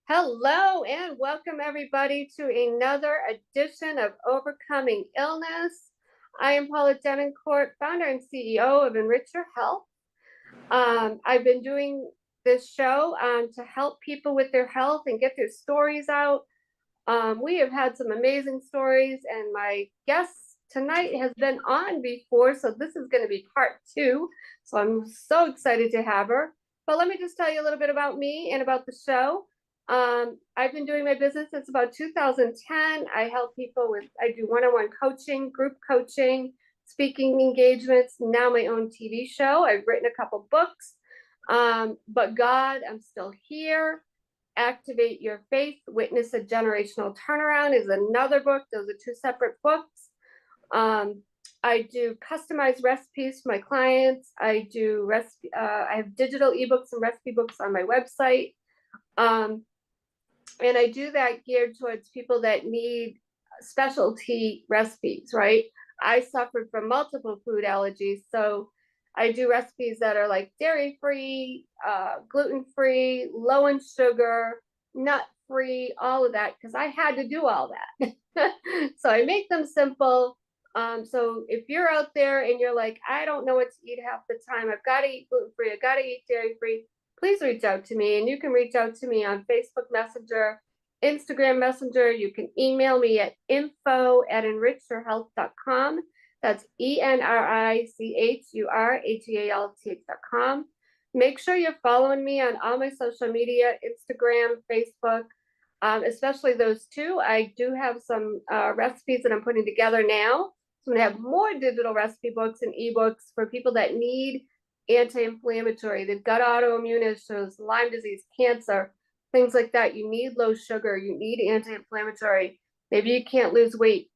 Hello and welcome everybody to another edition of Overcoming Illness. I am Paula Denoncourt, founder and CEO of Enrich Your Health. I've been doing this show to help people with their health and get their stories out. We have had some amazing stories, and my guest tonight has been on before, so this is going to be part two. So I'm so excited to have her. But let me just tell you a little bit about me and about the show. I've been doing my business since about 2010. I do one-on-one coaching, group coaching, speaking engagements, now my own TV show. I've written a couple books. But God, I'm still here. Activate Your Faith, Witness a Generational Turnaround is another book. Those are two separate books. I do customized recipes for my clients. I have digital ebooks and recipe books on my website. And I do that geared towards people that need specialty recipes, right? I suffered from multiple food allergies, so I do recipes that are like dairy-free, gluten-free, low in sugar, nut-free, all of that, because I had to do all that. So I make them simple. So if you're out there and you're like, I don't know what to eat half the time, I've got to eat gluten-free, I've got to eat dairy-free, please reach out to me. And you can reach out to me on Facebook Messenger, Instagram Messenger. You can email me at info@enrichyourhealth.com. That's ENRICHURHEALTH.com. Make sure you're following me on all my social media, Instagram, Facebook, especially those two. I do have some recipes that I'm putting together now. So I'm going to have more digital recipe books and ebooks for people that need anti-inflammatory. They've got autoimmune issues, Lyme disease, cancer, things like that. You need low sugar. You need anti-inflammatory. Maybe you can't lose weight.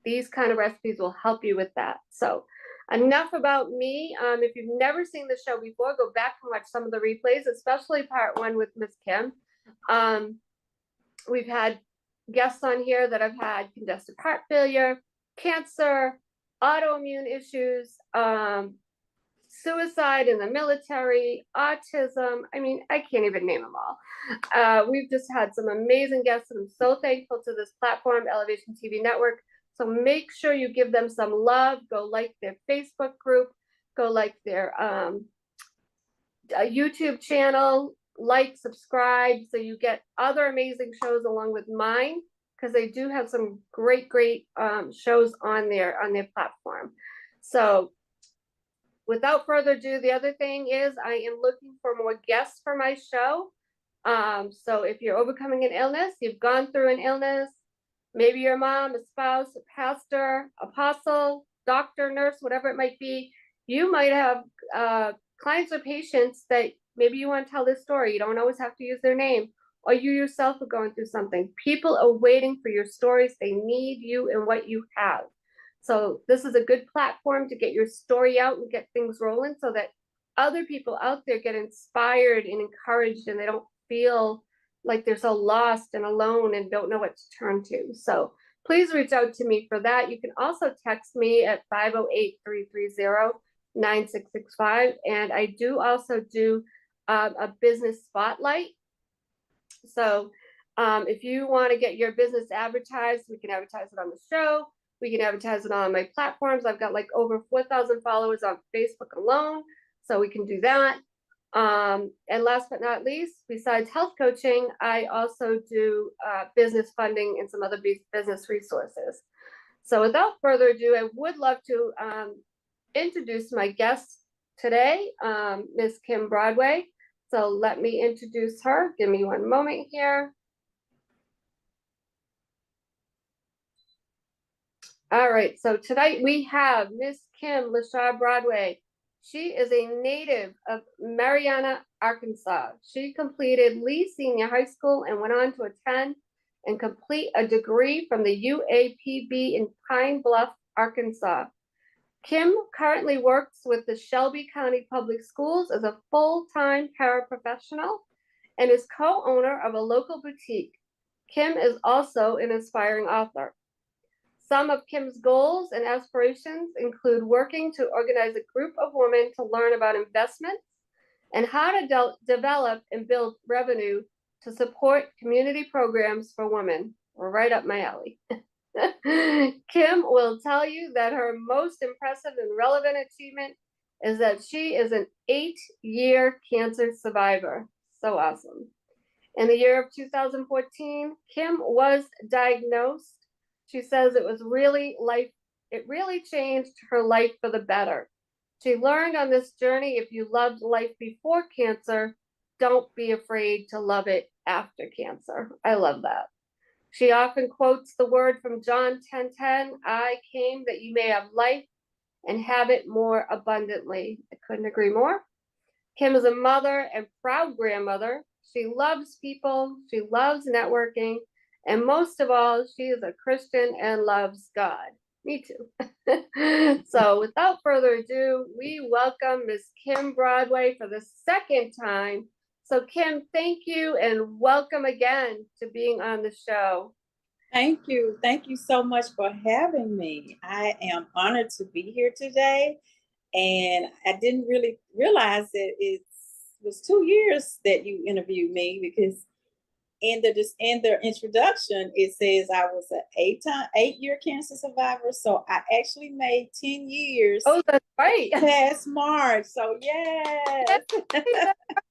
These kind of recipes will help you with that. So enough about me. If you've never seen the show before, go back and watch some of the replays, especially part one with Miss Kim. We've had guests on here that have had congestive heart failure, cancer, autoimmune issues, suicide in the military, autism. I mean, I can't even name them all. We've just had some amazing guests, and I'm so thankful to this platform, Elevation TV Network. So make sure you give them some love. Go like their Facebook group. Go like their YouTube channel. Like, subscribe, so you get other amazing shows along with mine, because they do have some great shows on their platform. So without further ado, the other thing is I am looking for more guests for my show. So if you're overcoming an illness, you've gone through an illness, maybe your mom, a spouse, a pastor, apostle, doctor, nurse, whatever it might be, you might have clients or patients that maybe you want to tell this story. You don't always have to use their name, or you yourself are going through something. People are waiting for your stories. They need you and what you have. So this is a good platform to get your story out and get things rolling, so that other people out there get inspired and encouraged, and they don't feel like they're so lost and alone and don't know what to turn to. So please reach out to me for that. You can also text me at 508-330-9665. And I do also do a business spotlight. So if you want to get your business advertised, we can advertise it on the show. We can advertise it on my platforms. I've got like over 4,000 followers on Facebook alone, so we can do that. And last but not least, besides health coaching, I also do business funding and some other business resources. So without further ado, I would love to introduce my guest today, Ms. Kim Broadway. So let me introduce her. Give me one moment here. All right, so tonight we have Miss Kim Lashar Broadway. She is a native of Marianna, Arkansas. She completed Lee Senior High School and went on to attend and complete a degree from the UAPB in Pine Bluff, Arkansas. Kim currently works with the Shelby County Public Schools as a full-time paraprofessional and is co-owner of a local boutique. Kim is also an aspiring author. Some of Kim's goals and aspirations include working to organize a group of women to learn about investments and how to develop and build revenue to support community programs for women. We're right up my alley. Kim will tell you that her most impressive and relevant achievement is that she is an 8-year cancer survivor. So awesome. In the year of 2014, Kim was diagnosed. She says it really changed her life for the better. She learned on this journey, if you loved life before cancer, don't be afraid to love it after cancer. I love that. She often quotes the word from John 10:10, I came that you may have life and have it more abundantly. I couldn't agree more. Kim is a mother and proud grandmother. She loves people, she loves networking, and most of all, she is a Christian and loves God. Me too. So without further ado, we welcome Miss Kim Broadway for the second time. So Kim, thank you and welcome again to being on the show. Thank you. Thank you so much for having me. I am honored to be here today. And I didn't really realize that it was 2 years that you interviewed me, because in the introduction, it says I was an 8-year cancer survivor. So I actually made 10 years. Oh, that's right. Past March. So yes.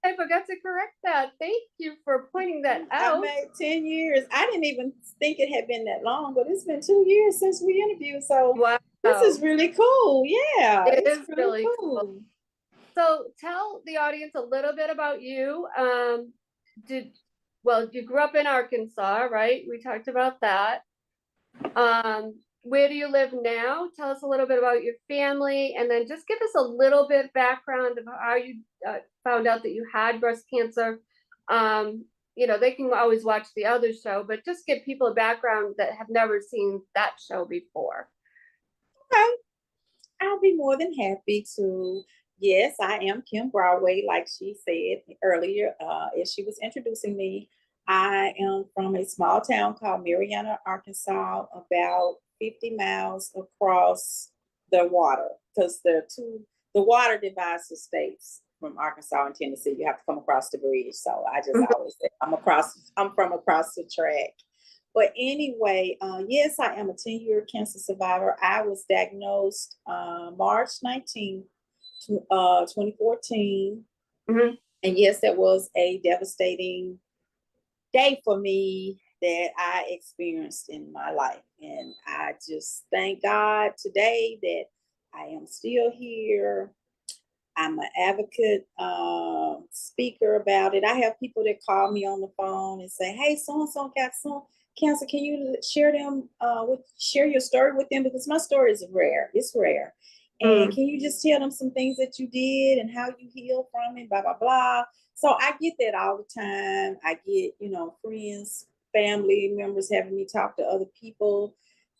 I forgot to correct that. Thank you for pointing that out. I made 10 years. I didn't even think it had been that long, but it's been 2 years since we interviewed. So wow. This is really cool. Yeah. It is really cool. So tell the audience a little bit about you. You grew up in Arkansas, right? We talked about that. Where do you live now? Tell us a little bit about your family, and then just give us a little bit background of how you found out that you had breast cancer. They can always watch the other show, but just give people a background that have never seen that show before. Okay. I'll be more than happy to. Yes, I am Kim Broadway, like she said earlier, as she was introducing me. I am from a small town called Marianna, Arkansas, about 50 miles across the water, because the water divides the states from Arkansas and Tennessee. You have to come across the bridge. So I just always say I'm from across the track. But anyway, yes, I am a 10-year cancer survivor. I was diagnosed March 19th, 2014. Mm-hmm. And yes, that was a devastating day for me that I experienced in my life. And I just thank God today that I am still here. I'm an advocate, speaker about it. I have people that call me on the phone and say, hey, so-and-so got some cancer. Can you share your story with them? Because my story is rare. It's rare. And can you just tell them some things that you did and how you healed from it, blah, blah, blah. So I get that all the time. I get, friends, family members having me talk to other people.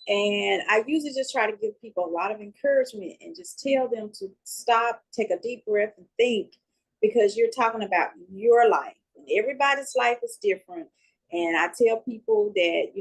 And I usually just try to give people a lot of encouragement and just tell them to stop, take a deep breath and think, because you're talking about your life. And everybody's life is different. And I tell people that,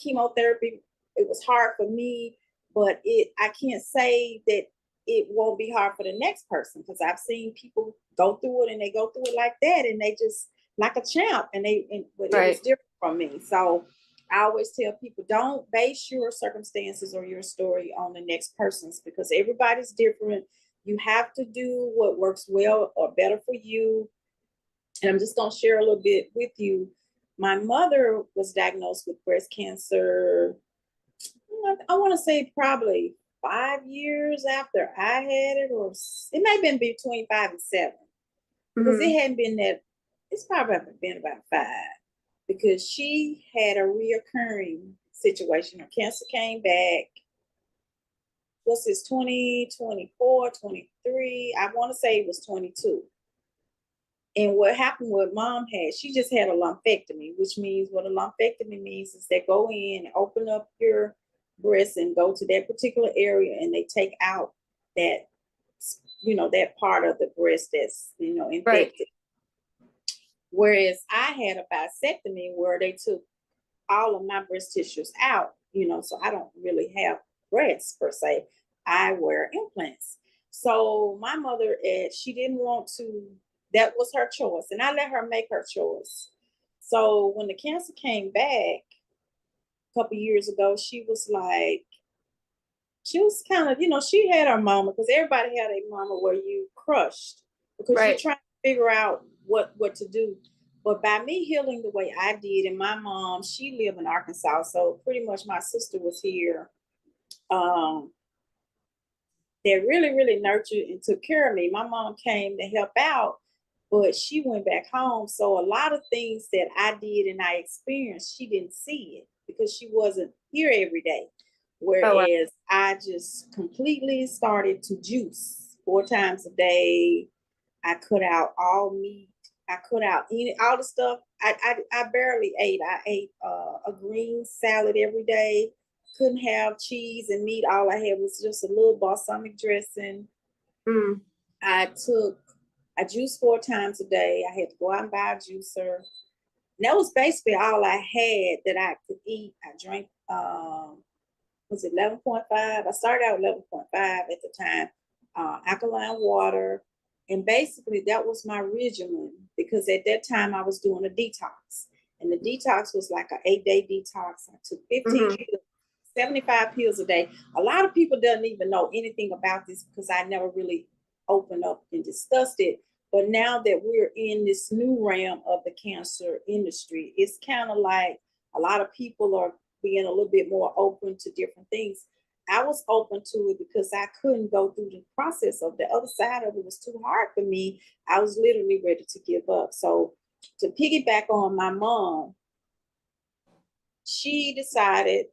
chemotherapy, it was hard for me, but I can't say that it won't be hard for the next person, because I've seen people go through it and they go through it like that and they just like a champ, but it was different from me. So I always tell people, don't base your circumstances or your story on the next person's, because everybody's different. You have to do what works well or better for you. And I'm just going to share a little bit with you. My mother was diagnosed with breast cancer, I want to say probably 5 years after I had it, or it may have been between 5 and 7, because it hadn't been that, it's probably been about 5, because she had a reoccurring situation. Her cancer came back. What's this, 2024, 23? I want to say it was 22. And what happened with mom she just had a lumpectomy, which means what a lumpectomy means is they go in and open up your breast and go to that particular area and they take out that, that part of the breast that's, infected. Right. Whereas I had a bisectomy where they took all of my breast tissues out, so I don't really have breasts per se. I wear implants. So my mother, she didn't want to, that was her choice. And I let her make her choice. So when the cancer came back a couple years ago, she was kind of, she had her moment, because everybody had a moment where you crushed because you're Right. trying to figure out what to do. But by me healing the way I did, and my mom, she lived in Arkansas, so pretty much my sister was here. That really, really nurtured and took care of me. My mom came to help out, but she went back home. So a lot of things that I did and I experienced, she didn't see it because she wasn't here every day. Oh, wow. Whereas I just completely started to juice 4 times a day. I cut out all meat. I cut out all the stuff. I barely ate. I ate a green salad every day. Couldn't have cheese and meat. All I had was just a little balsamic dressing. Mm. I juiced 4 times a day. I had to go out and buy a juicer. And that was basically all I had that I could eat. I drank, was it 11.5? I started out with 11.5 at the time, alkaline water. And basically that was my regimen, because at that time I was doing a detox. And the detox was like an 8-day detox. I took 15 Mhm. pills, 75 pills a day. A lot of people doesn't even know anything about this because I never really opened up and discussed it. But now that we're in this new realm of the cancer industry, it's kind of like a lot of people are being a little bit more open to different things. I was open to it because I couldn't go through the process of the other side of it. Was too hard for me. I was literally ready to give up. So to piggyback on my mom, she decided,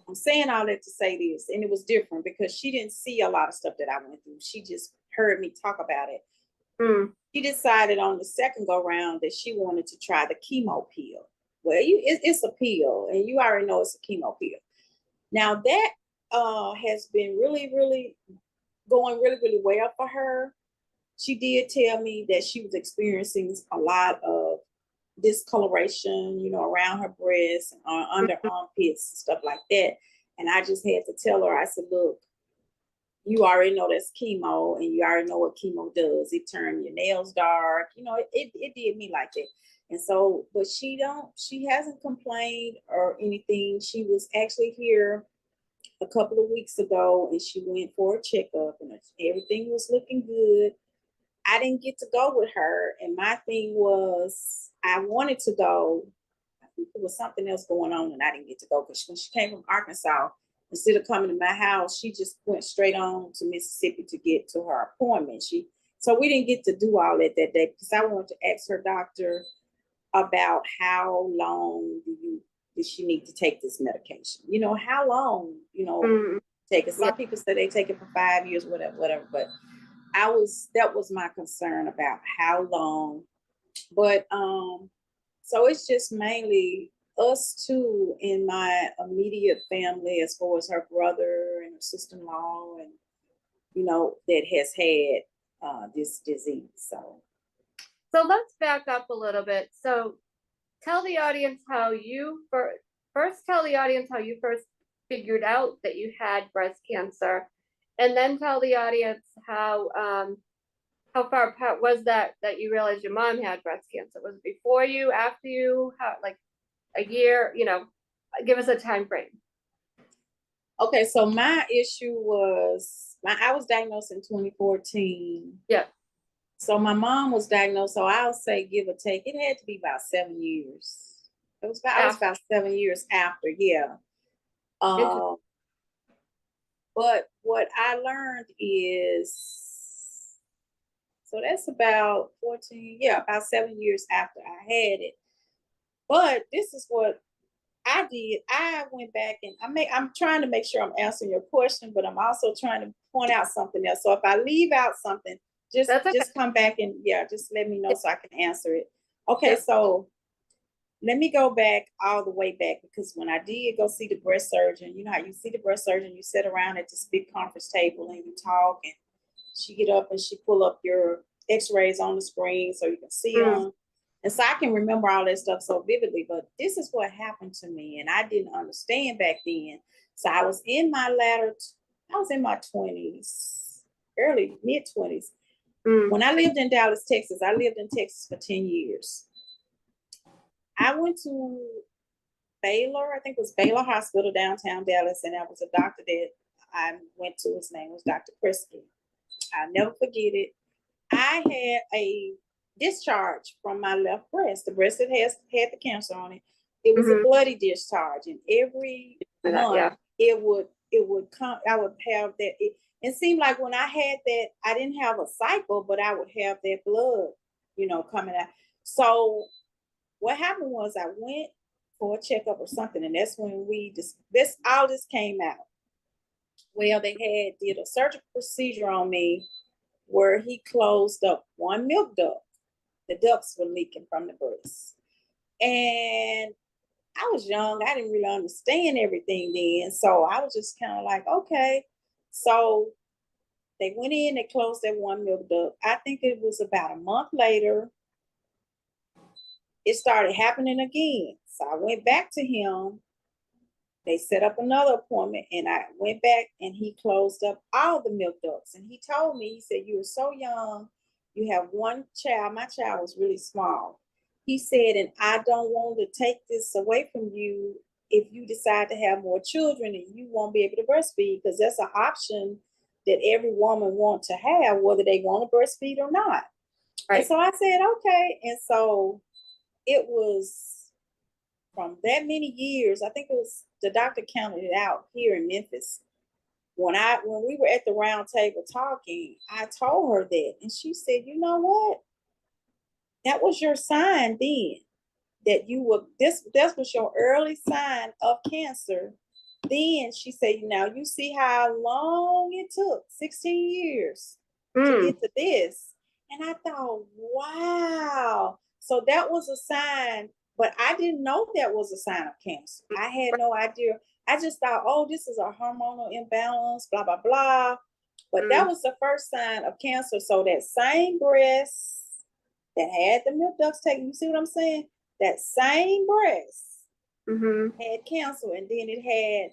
I'm saying all that to say this, and it was different because she didn't see a lot of stuff that I went through. She just heard me talk about it. Mm. She decided on the second go round that she wanted to try the chemo pill. Well, it's a pill, and you already know it's a chemo pill. Now that has been really, really going really, really well for her. She did tell me that she was experiencing a lot of discoloration, around her breasts and under armpits and stuff like that. And I just had to tell her, I said, look, you already know that's chemo, and you already know what chemo does. It turned your nails dark. It did me like that. And so, but she hasn't complained or anything. She was actually here a couple of weeks ago, and she went for a checkup, and everything was looking good. I didn't get to go with her, and my thing was I wanted to go. I think there was something else going on, and I didn't get to go because when she came from Arkansas, instead of coming to my house, she just went straight on to Mississippi to get to her appointment. So we didn't get to do all that day because I wanted to ask her doctor about how long does she need to take this medication? How long, Mm. take it. Yeah. Some people say they take it for 5 years, whatever. But that was my concern about how long. But so it's just mainly us two in my immediate family, as far as her brother and her sister-in-law, and that has had this disease. So let's back up a little bit. So tell the audience how you first tell the audience how you first figured out that you had breast cancer, and then tell the audience how far apart was that you realized your mom had breast cancer? Was it before you, after you, how, like a year? Give us a time frame. Okay, so my issue was I was diagnosed in 2014. Yeah. So my mom was diagnosed, so I'll say give or take, it had to be about 7 years. I was about 7 years after, yeah. Um, but what I learned is, so that's about 14, yeah, about 7 years after I had it. But this is what I did. I went back and I'm trying to make sure I'm answering your question, but I'm also trying to point out something else. So if I leave out something, That's okay. just come back and just let me know so I can answer it. Okay, Yeah. so let me go back all the way back, because when I did go see the breast surgeon, you know how you see the breast surgeon, you sit around at this big conference table and you talk, and she get up and she pull up your x-rays on the screen so you can see Mm. them. And so I can remember all that stuff so vividly, but this is what happened to me, and I didn't understand back then. So I was in my 20s, early mid 20s. Mm. When I lived in Dallas, Texas, I lived in Texas for 10 years. I went to Baylor, I think it was Baylor Hospital downtown Dallas, and that was a doctor that I went to. His name was Dr. Prisky. I'll never forget it. I had a discharge from my left breast, the breast that has had the cancer on it. It was a bloody discharge, and every month it would come. I would have that. It seemed like when I had that, I didn't have a cycle, but I would have that blood, coming out. So what happened was I went for a checkup or something, and that's when this all this came out. Well, they did a surgical procedure on me where he closed up one milk duct. The ducts were leaking from the breast. And I was young. I didn't really understand everything then. So I was just kind of like, okay. So they went in, they closed that one milk duct. I think it was about a month later, it started happening again. So I went back to him. They set up another appointment, and I went back, and he closed up all the milk ducts. And he told me, he said, you were so young. You have one child. My child was really small. He said, and I don't want to take this away from you if you decide to have more children and you won't be able to breastfeed, because that's an option that every woman wants to have, whether they want to breastfeed or not. Right. And so I said, okay. And so it was from that many years, I think it was, the doctor counted it out here in Memphis. When we were at the round table talking, I told her that, and she said, you know what? That was your sign then, that you were, that was your early sign of cancer. Then she said, now you see how long it took, 16 years to get to this. And I thought, wow. So that was a sign, but I didn't know that was a sign of cancer. I had no idea. I just thought, oh, this is a hormonal imbalance, blah, blah, blah. But that was the first sign of cancer. So that same breast that had the milk ducts taken, you see what I'm saying? That same breast had cancer. And then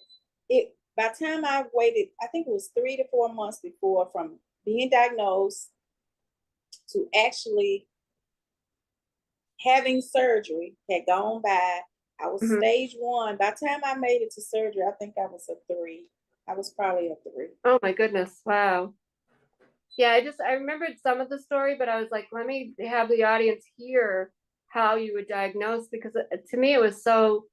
by the time I waited, I think it was 3 to 4 months before, from being diagnosed to actually having surgery, had gone by. I was stage 1. By the time I made it to surgery, I think I was a 3. I was probably a 3. Oh my goodness. Wow. Yeah, I remembered some of the story, but I was like, let me have the audience hear how you were diagnosed, because to me it was so,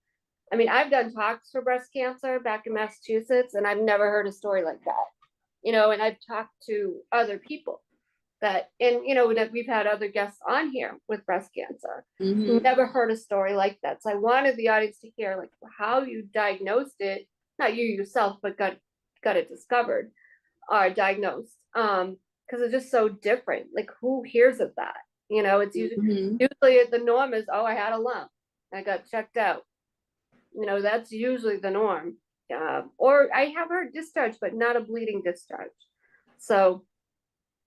I mean, I've done talks for breast cancer back in Massachusetts, and I've never heard a story like that, and I've talked to other people that we've had other guests on here with breast cancer. Never heard a story like that. So I wanted the audience to hear like how you diagnosed it, not you yourself, but got it discovered or diagnosed. Because it's just so different. Like, who hears of that? It's usually the norm is, oh, I had a lump, I got checked out. That's usually the norm. Or I have heard discharge, but not a bleeding discharge. So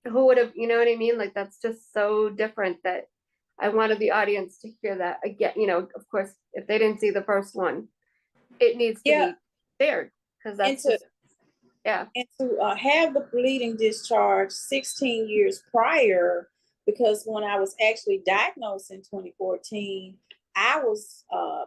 who would have, you know what I mean? Like, that's just so different that I wanted the audience to hear that again. Of course, if they didn't see the first one, it needs to be shared, because that's and to have the bleeding discharge 16 years prior, because when I was actually diagnosed in 2014, I was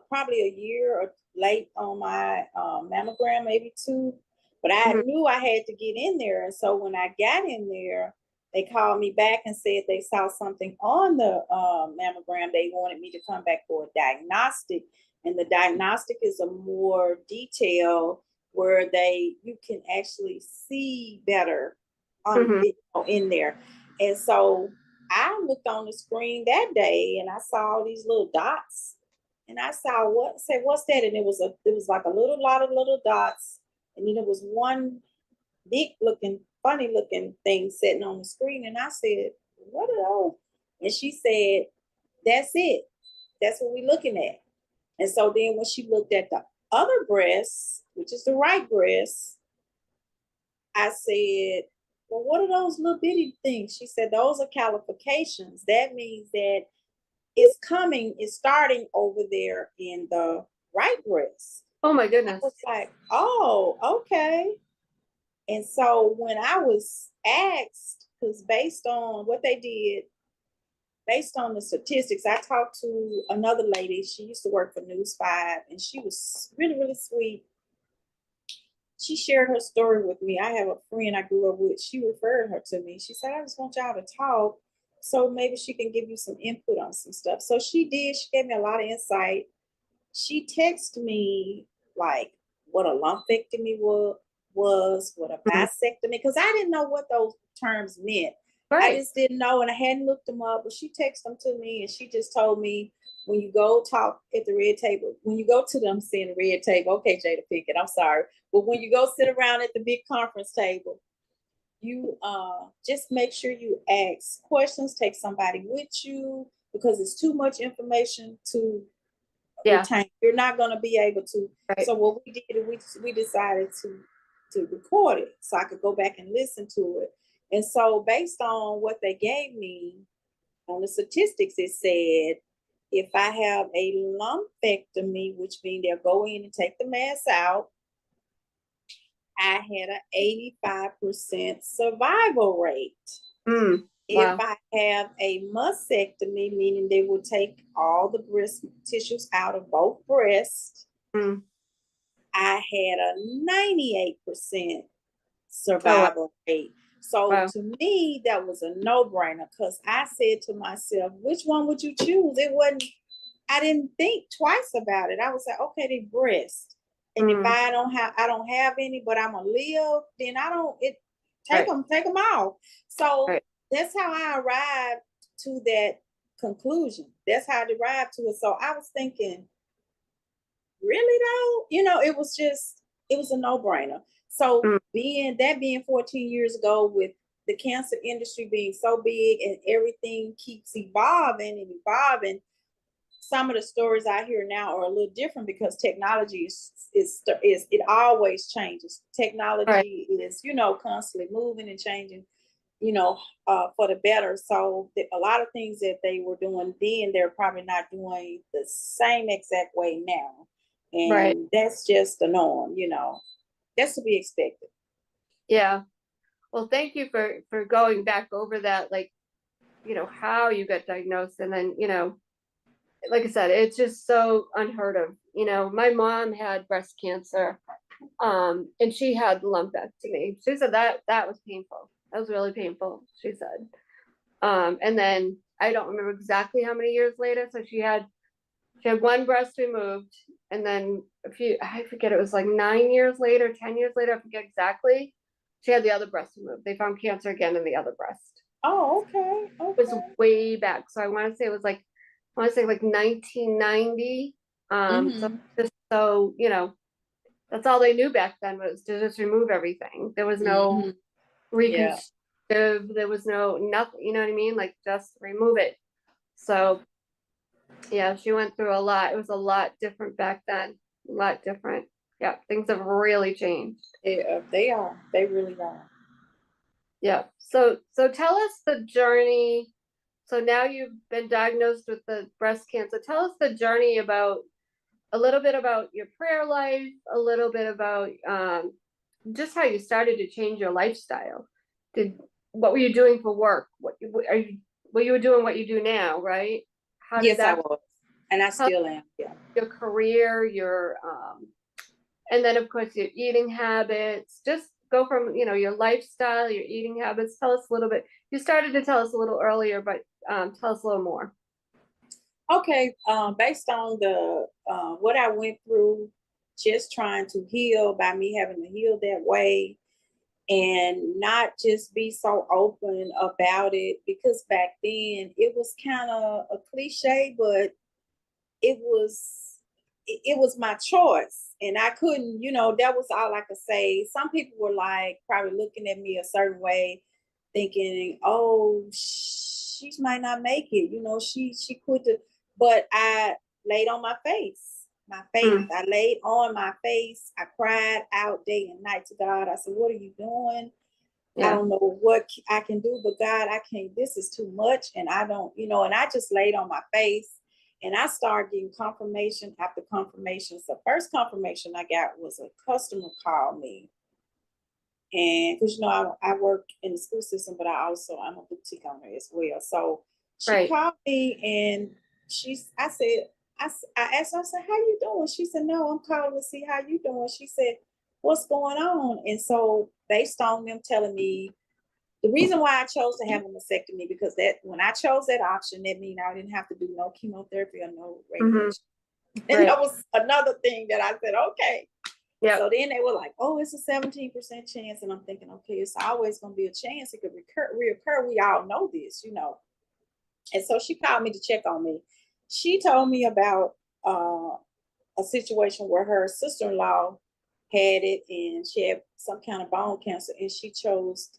probably a year or late on my mammogram, maybe 2, but I knew I had to get in there. And so when I got in there, they called me back and said they saw something on the mammogram. They wanted me to come back for a diagnostic, and the diagnostic is a more detailed, where you can actually see better in there. And so I looked on the screen that day, and I saw these little dots, and I saw what's that? And it was like a lot of little dots, and then it was one big looking, funny looking thing sitting on the screen. And I said, what are those? And she said, that's it. That's what we're looking at. And so then when she looked at the other breast, which is the right breast, I said, well, what are those little bitty things? She said, those are calcifications. That means that it's starting over there in the right breast. Oh my goodness. I was like, oh, okay. And so when I was asked, because based on what they did, based on the statistics, I talked to another lady. She used to work for News 5, and she was really, really sweet. She shared her story with me. I have a friend I grew up with. She referred her to me. She said, I just want y'all to talk so maybe she can give you some input on some stuff. So she did. She gave me a lot of insight. She texted me like what a lumpectomy was, what a Mhm. vasectomy, because I didn't know what those terms meant. I Right. just didn't know, and I hadn't looked them up, but she texted them to me, and she just told me, when you go talk at the red table, when you go to them saying the red table, okay, Jada Pinkett, I'm sorry, but when you go sit around at the big conference table, you just make sure you ask questions, take somebody with you, because it's too much information to Yeah. retain. You're not going to be able to. Right. So what we did, we decided to record it so I could go back and listen to it. And so based on what they gave me on the statistics, it said if I have a lumpectomy, which means they'll go in and take the mass out, I had an 85% survival rate. Mm. If Wow. I have a mastectomy, meaning they will take all the breast tissues out of both breasts, Mm. I had a 98% Oh, wow. survival rate. So Wow. to me, that was a no-brainer because I said to myself, which one would you choose? It wasn't, I didn't think twice about it. I was like, okay, they breast. And if Mm. I don't have any, but I'm gonna live, then I don't it Right. take them out. So Right. that's how I arrived to that conclusion. That's how I arrived to it. So I was thinking, really though, it was a no-brainer. So Mm. being 14 years ago, with the cancer industry being so big and everything keeps evolving and evolving, some of the stories I hear now are a little different because technology is it always changes. Right. Technology is constantly moving and changing, you know, for the better. So a lot of things that they were doing then, they're probably not doing the same exact way now, Right. and that's just the norm. That's to be expected. Yeah. Well, thank you for going back over that, like, how you got diagnosed, and then, like I said, it's just so unheard of. My mom had breast cancer, and she had lumpectomy. She said that was painful. That was really painful, she said. And then I don't remember exactly how many years later. So she had one breast removed, and then I forget, it was like 9 years later, 10 years later, I forget exactly. She had the other breast removed. They found cancer again in the other breast. Oh, okay, It was okay. way back. So I want to say it was like, I want to say like 1990. So Mm-hmm. just so, that's all they knew back then, was to just remove everything. There was no Mm-hmm. Yeah. reconstructive, there was no nothing, you know what I mean? Like, just remove it. So yeah, she went through a lot. It was a lot different back then. A lot different. Yeah, things have really changed. They are. They really are. Yeah. So tell us the journey. So now you've been diagnosed with the breast cancer. Tell us the journey, about a little bit about your prayer life, a little bit about just how you started to change your lifestyle. Did What were you doing for work? What you were doing what you do now, right? How did Yes, I that was, and I help still am. Yeah. your career, and then of course your eating habits? Just go from, your lifestyle, your eating habits. Tell us a little bit. You started to tell us a little earlier, but tell us a little more. Okay. Based on the what I went through, just trying to heal by me having to heal that way, and not just be so open about it, because back then it was kind of a cliche, but it was it was my choice, and I couldn't, that was all I could say. Some people were like probably looking at me a certain way, thinking, oh, she might not make it, she quit the, but I laid on my faith. Mm, I laid on my face. I cried out day and night to God. I said, what are you doing? I yeah. don't know what I can do, but God, I can't, this is too much. And I don't, and I just laid on my face, and I started getting confirmation after confirmation. So first confirmation I got was a customer called me. And because, I work in the school system, but I'm a boutique owner as well. So She called me and I said, I asked her, I said, how you doing? She said, no, I'm calling to see how you doing. She said, what's going on? And so based on them telling me the reason why I chose to have a mastectomy, because that when I chose that option, that means I didn't have to do no chemotherapy or no radiation. And that was another thing that I said, okay. Yep. So then they were like, oh, it's a 17% chance. And I'm thinking, okay, it's always going to be a chance. It could reoccur. We all know this, you know. And so she called me to check on me. She told me about a situation where her sister-in-law had it and she had some kind of bone cancer and she chose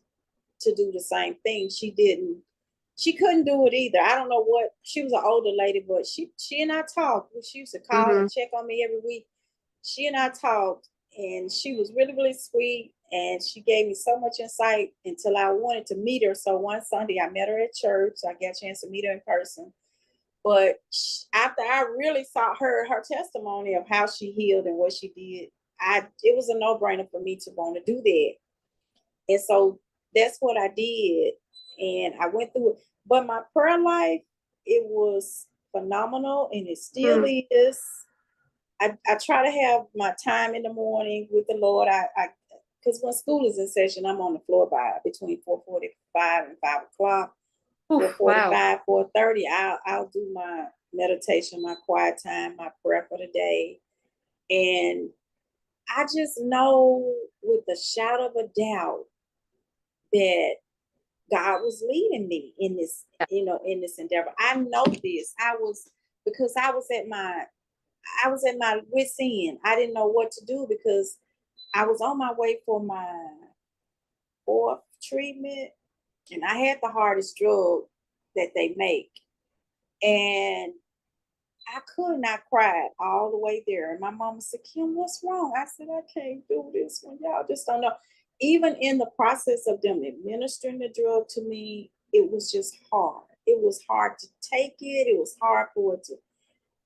to do the same thing. She couldn't do it either. I don't know what, she was an older lady, but she and I talked. She used to call and check on me every week. She and I talked and she was really, really sweet. And she gave me so much insight until I wanted to meet her. So one Sunday I met her at church. So I got a chance to meet her in person. But after I really saw her testimony of how she healed and what she did, it was a no-brainer for me to want to do that. And so that's what I did. And I went through it. But my prayer life, it was phenomenal and it still is. I try to have my time in the morning with the Lord. Because when school is in session, I'm on the floor by between 4:45 and 5 o'clock. 4:45, 4:30, I'll do my meditation, my quiet time, my prayer for the day. And I just know with a shadow of a doubt that God was leading me in this, in this endeavor. I know this. Because I was at my wit's end. I didn't know what to do because I was on my way for my 4th treatment and I had the hardest drug that they make. And I could not cry all the way there. And my mama said, Kim, what's wrong? I said, I can't do this when y'all just don't know. Even in the process of them administering the drug to me, it was just hard. It was hard to take it. It was hard for it to,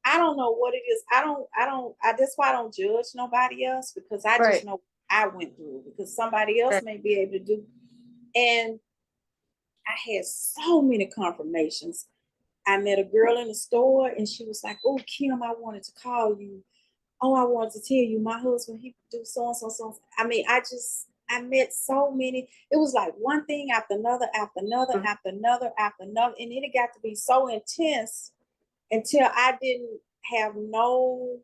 I don't know what it is. That's why I don't judge nobody else because I just know I went through it because somebody else may be able to do. And I had so many confirmations. I met a girl in the store and she was like, oh, Kim, I wanted to call you. Oh, I wanted to tell you my husband, he could do so-and-so. I mean, I met so many. It was like one thing after another, after another, after another, after another. And then it got to be so intense until I didn't have no,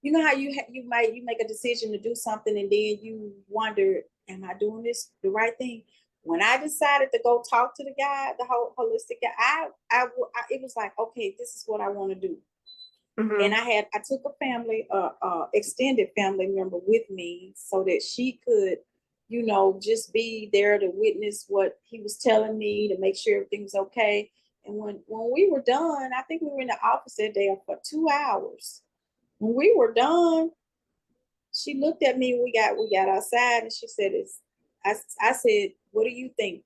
you know how you make a decision to do something and then you wonder, am I doing this the right thing? When I decided to go talk to the guy, the whole holistic guy, it was like, okay, this is what I want to do. And I took a family, extended family member with me so that she could, just be there to witness what he was telling me to make sure everything was okay. And when we were done, I think we were in the office that day for 2 hours. When we were done, she looked at me. We got outside, and she said, I said, what do you think?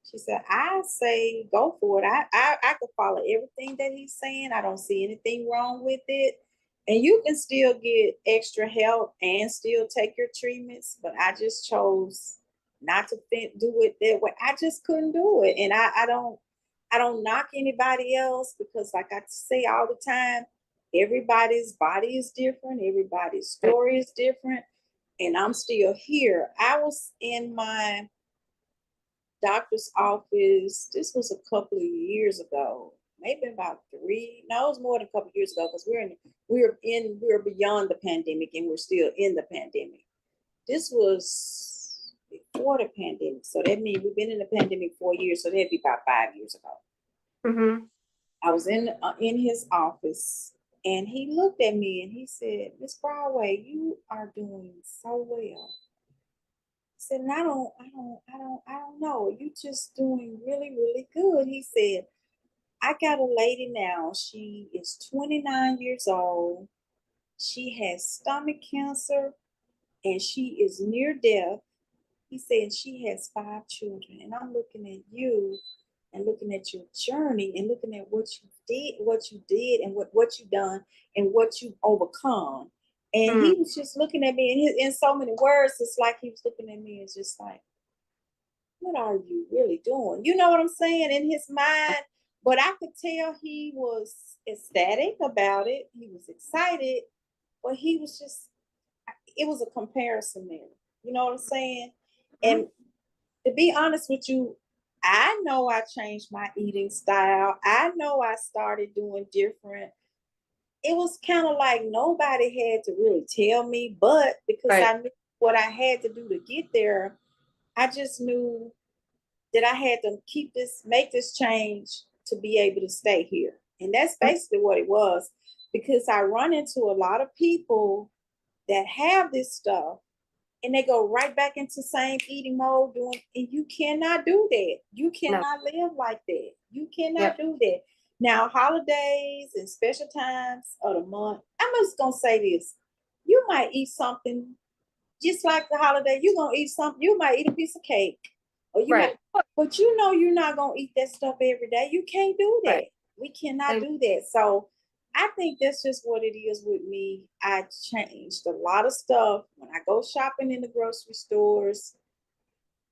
She said, I say go for it. I could follow everything that he's saying. I don't see anything wrong with it. And you can still get extra help and still take your treatments. But I just chose not to do it that way. I just couldn't do it. And I don't knock anybody else because like I say all the time, everybody's body is different. Everybody's story is different. And I'm still here. I was in my doctor's office. This was a couple of years ago, maybe about 3. No, it was more than a couple of years ago because we're beyond the pandemic and we're still in the pandemic. This was before the pandemic, so that means we've been in the pandemic 4 years. So that'd be about 5 years ago. I was in his office, and he looked at me and he said, "Miss Broadway, you are doing so well." Said, and I don't know. You just doing really, really good. He said, I got a lady now. She is 29 years old. She has stomach cancer and she is near death. He said she has 5 children. And I'm looking at you and looking at your journey and looking at what you did and what you've done and what you've overcome. And he was just looking at me in so many words. It's like he was looking at me and just like, what are you really doing? You know what I'm saying? In his mind, but I could tell he was ecstatic about it. He was excited, but he was just, it was a comparison there. You know what I'm saying? Mhm. And to be honest with you, I know I changed my eating style. I know I started doing different. It was kind of like nobody had to really tell me, but because Right. I knew what I had to do to get there, I just knew that I had to make this change to be able to stay here. And that's Mhm. basically what it was, because I run into a lot of people that have this stuff and they go right back into same eating mode doing, and you cannot do that. You No. cannot live like that. You cannot Yep. do that. Now, holidays and special times of the month, I'm just gonna say this. You might eat something just like the holiday, you're gonna eat something, you might eat a piece of cake. Or you might, Right. but you know you're not gonna eat that stuff every day. You can't do that. Right. We cannot Same. do that. So I think that's just what it is with me. I changed a lot of stuff when I go shopping in the grocery stores.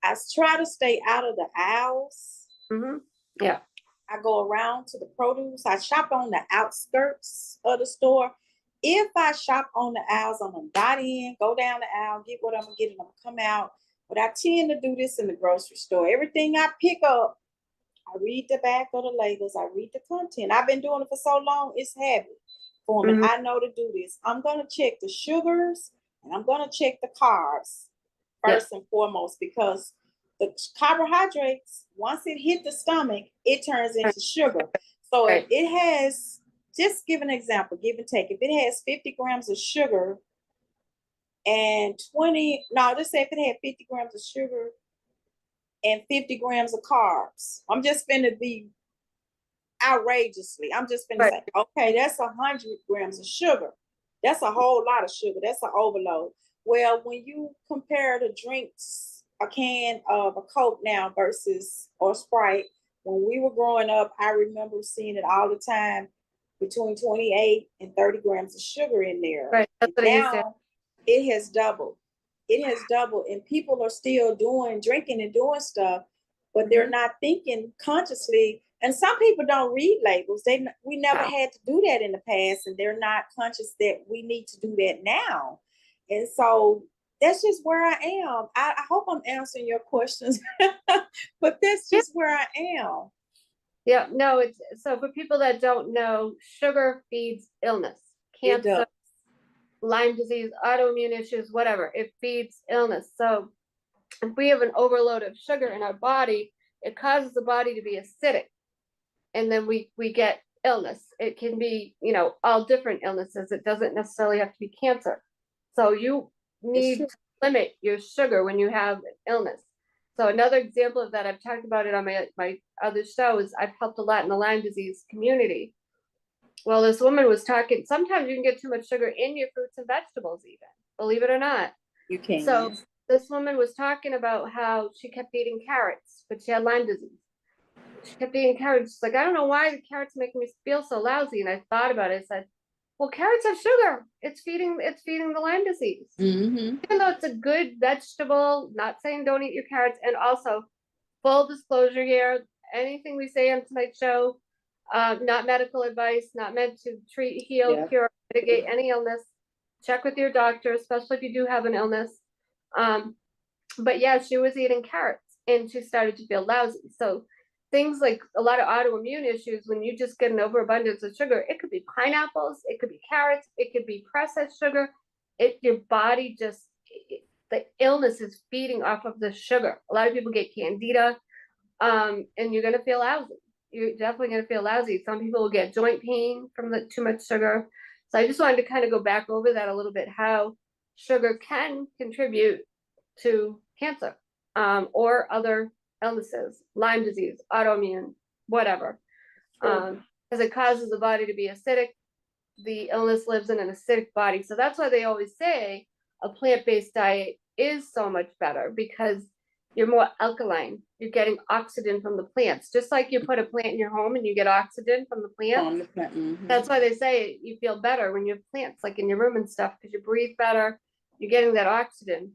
I try to stay out of the aisles. Hmm. Yeah. I go around to the produce. I shop on the outskirts of the store. If I shop on the aisles, I'm gonna dot in, go down the aisle, get what I'm gonna get, and I'm gonna come out. But I tend to do this in the grocery store. Everything I pick up, I read the back of the labels, I read the content. I've been doing it for so long, it's habit for me. Hmm. I know to do this. I'm gonna check the sugars and I'm gonna check the carbs Yes. first and foremost, because the carbohydrates, once it hit the stomach, it turns Right. into sugar. So if Right. it has, just give an example, give and take, if it has 50 grams of sugar and 20, no, just say if it had 50 grams of sugar and 50 grams of carbs, I'm just going to be outrageously. I'm just going to Right. say, okay, that's 100 grams of sugar. That's a whole lot of sugar. That's an overload. Well, when you compare the drinks, a can of a Coke now versus or Sprite, when we were growing up, I remember seeing it all the time between 28 and 30 grams of sugar in there. Right. That's And what I used to. now it has doubled. It has doubled, and people are still drinking and doing stuff, but they're Hmm. not thinking consciously. And some people don't read labels. We never No. had to do that in the past, and they're not conscious that we need to do that now. And so that's just where I am. I hope I'm answering your questions, but that's Yeah. just where I am. Yeah. No, it's so for people that don't know, sugar feeds illness, It does. cancer, Lyme disease, autoimmune issues, whatever. It feeds illness. So if we have an overload of sugar in our body, it causes the body to be acidic, and then we get illness. It can be, all different illnesses. It doesn't necessarily have to be cancer. So you It's need true. to limit your sugar when you have an illness. So another example of that, I've talked about it on my other shows. I've helped a lot in the Lyme disease community. Well, this woman was talking, sometimes you can get too much sugar in your fruits and vegetables, even, believe it or not. You So can. this woman was talking about how she kept eating carrots, but she had Lyme disease. She kept eating carrots. She's like, I don't know why the carrots make me feel so lousy. And I thought about it. I said, well, carrots have sugar. It's feeding the Lyme disease. Mm-hmm. Even though it's a good vegetable, not saying don't eat your carrots. And also, full disclosure here, anything we say on tonight's show, not medical advice, not meant to treat, heal, Yeah. cure, mitigate any illness. Check with your doctor, especially if you do have an illness. Um, but yeah, she was eating carrots and she started to feel lousy. So things like a lot of autoimmune issues, when you just get an overabundance of sugar, it could be pineapples, it could be carrots, it could be processed sugar. Your body just, the illness is feeding off of the sugar. A lot of people get candida, and you're gonna feel lousy. You're definitely gonna feel lousy. Some people will get joint pain from the too much sugar. So I just wanted to kind of go back over that a little bit, how sugar can contribute to cancer, or other illnesses, Lyme disease, autoimmune, whatever, because it causes the body to be acidic. The illness lives in an acidic body. So that's why they always say a plant-based diet is so much better, because you're more alkaline. You're getting oxygen from the plants. Just like you put a plant in your home and you get oxygen from the plants. On the plant. Mm-hmm. That's why they say you feel better when you have plants like in your room and stuff, because you breathe better. You're getting that oxygen.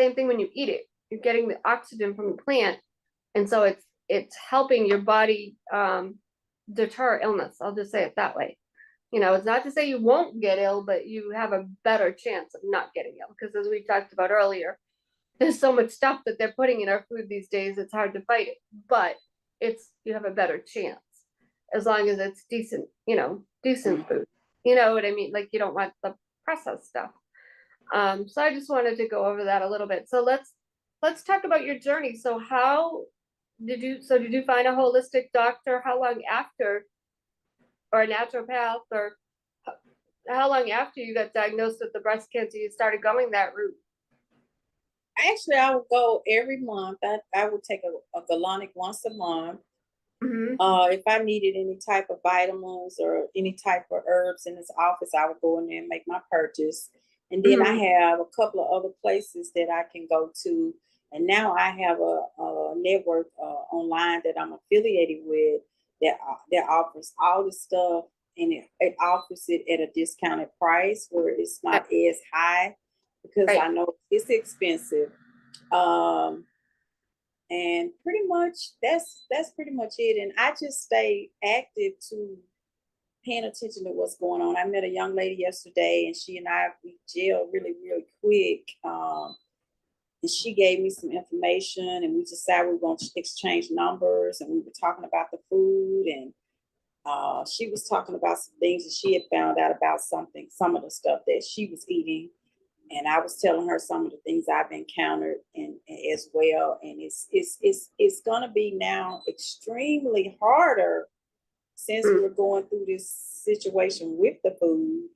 Same thing when you eat it. You're getting the oxygen from the plant. And so it's helping your body deter illness. I'll just say it that way. You know, it's not to say you won't get ill, but you have a better chance of not getting ill. Because as we talked about earlier, there's so much stuff that they're putting in our food these days, it's hard to fight it. But you have a better chance as long as it's decent, you know, decent food. You know what I mean? Like, you don't want the processed stuff. So I just wanted to go over that a little bit. So let's talk about your journey. So did you find a holistic doctor? How long after, or a naturopath, or how long after you got diagnosed with the breast cancer you started going that route? Actually, I would go every month. I would take a colonic once a month. Mm-hmm. If I needed any type of vitamins or any type of herbs in this office, I would go in there and make my purchase. And then I have a couple of other places that I can go to. And now I have a network online that I'm affiliated with that offers all the stuff, and it offers it at a discounted price where it's not as high, because Right. I know it's expensive. And pretty much that's pretty much it. And I just stay active to paying attention to what's going on. I met a young lady yesterday, and she and we gelled really, really quick. And she gave me some information, and we decided we were going to exchange numbers, and we were talking about the food, and she was talking about some things that she had found out about some of the stuff that she was eating. And I was telling her some of the things I've encountered and as well. And it's gonna be now extremely harder since we're going through this situation with the food,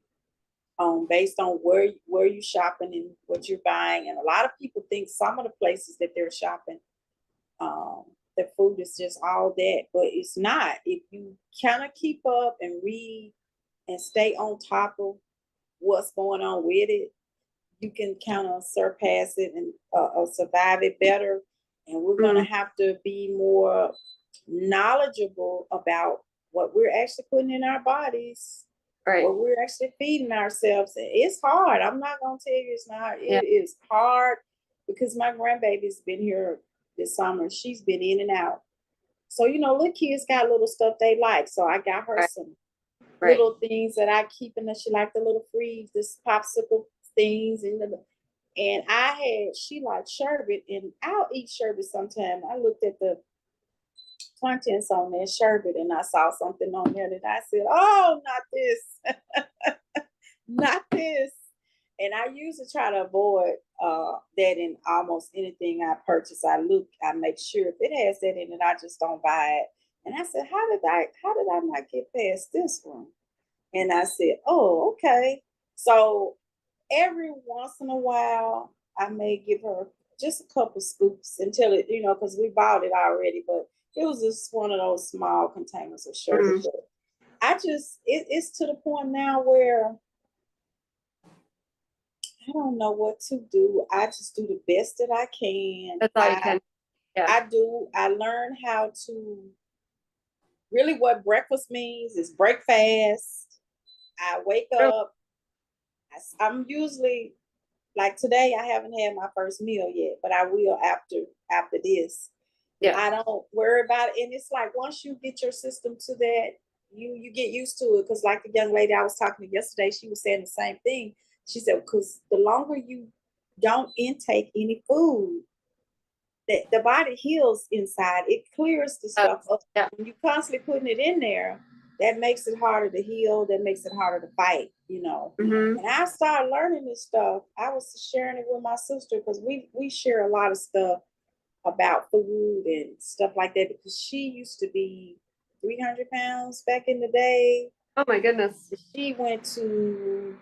based on where you're shopping and what you're buying. And a lot of people think some of the places that they're shopping, the food is just all that, but it's not. If you kind of keep up and read and stay on top of what's going on with it, you can kind of surpass it and survive it better. And we're going to have to be more knowledgeable about what we're actually putting in our bodies, Right. what we're actually feeding ourselves. It's hard. I'm not going to tell you it's not. It is hard, because my grandbaby's been here this summer. She's been in and out. So, you know, little kids got little stuff they like. So I got her some little things that I keep in there. She liked the little freeze, this popsicle things, and she liked sherbet, and I'll eat sherbet sometime. I looked at the contents on that sherbet, and I saw something on there that I said, oh, not this. Not this. And I usually try to avoid that in almost anything I purchase. I make sure if it has that in it, I just don't buy it. And I said, how did I not get past this one? And I said, oh, okay. So every once in a while, I may give her just a couple scoops until it, you know, because we bought it already, but it was just one of those small containers of sherbet. But it's to the point now where I don't know what to do. I just do the best that I can. That's all you can. Yeah. I learned how to really, what breakfast means is break fast. I wake up. I'm usually, like today, I haven't had my first meal yet, but I will after this. Yeah. I don't worry about it. And it's like, once you get your system to that, you get used to it. Because like the young lady I was talking to yesterday, she was saying the same thing. She said, because the longer you don't intake any food, the body heals inside. It clears the stuff up. Yeah. When you're constantly putting it in there, that makes it harder to heal. That makes it harder to fight, you know. And I started learning this stuff. I was sharing it with my sister, because we share a lot of stuff about food and stuff like that, because she used to be 300 pounds back in the day. Oh my goodness. She went to,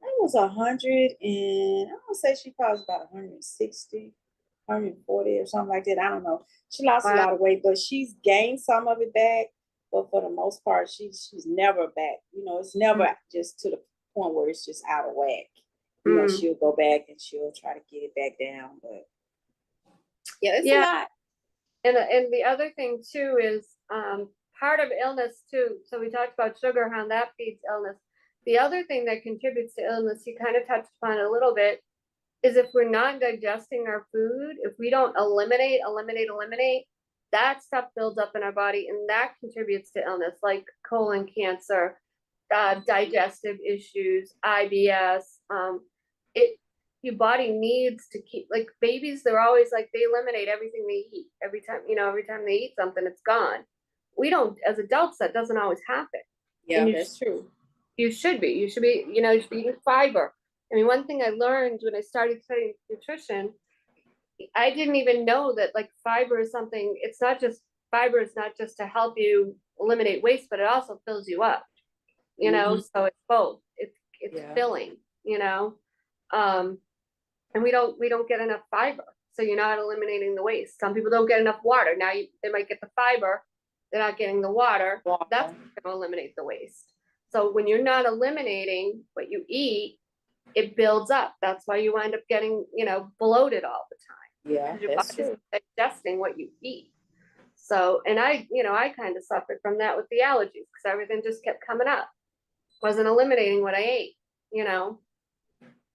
I was 100, and I would say she probably was about 160, 140 or something like that. I don't know. She lost a lot of weight, but she's gained some of it back. But for the most part, she's never back. You know, it's never just to the point where it's just out of whack. You know, she'll go back and she'll try to get it back down. But yeah, it's a lot. And the other thing too is part of illness too. So we talked about sugar, how that feeds illness. The other thing that contributes to illness, you kind of touched upon a little bit, is if we're not digesting our food, if we don't eliminate, that stuff builds up in our body and that contributes to illness like colon cancer, digestive issues, IBS. It your body needs to keep, like babies, they're always like, they eliminate everything they eat. Every time they eat something, it's gone. We don't, as adults, that doesn't always happen. Yeah, that's true. You should be, you should be eating fiber. I mean, one thing I learned when I started studying nutrition, I didn't even know that like fiber is something, fiber is not just to help you eliminate waste, but it also fills you up, so it's both. It's filling, and we don't get enough fiber. So you're not eliminating the waste. Some people don't get enough water. Now they might get the fiber, they're not getting the water. That's going to eliminate the waste. So when you're not eliminating what you eat, it builds up. That's why you wind up getting, bloated all the time. Yeah, your that's body's true. digesting what you eat. So, and I kind of suffered from that with the allergies because everything just kept coming up. Wasn't eliminating what I ate,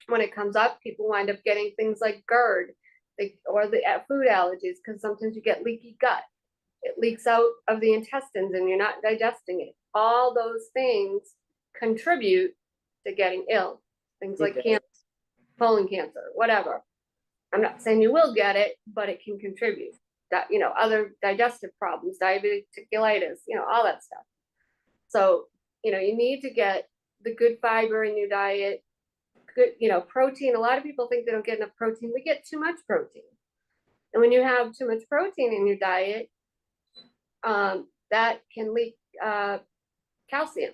When it comes up, people wind up getting things like GERD or the food allergies because sometimes you get leaky gut. It leaks out of the intestines and you're not digesting it. All those things contribute to getting ill. Things like cancer, colon cancer, whatever. I'm not saying you will get it, but it can contribute. Other digestive problems, diverticulitis, all that stuff. So, you need to get the good fiber in your diet, good, protein. A lot of people think they don't get enough protein. We get too much protein. And when you have too much protein in your diet, that can leak calcium,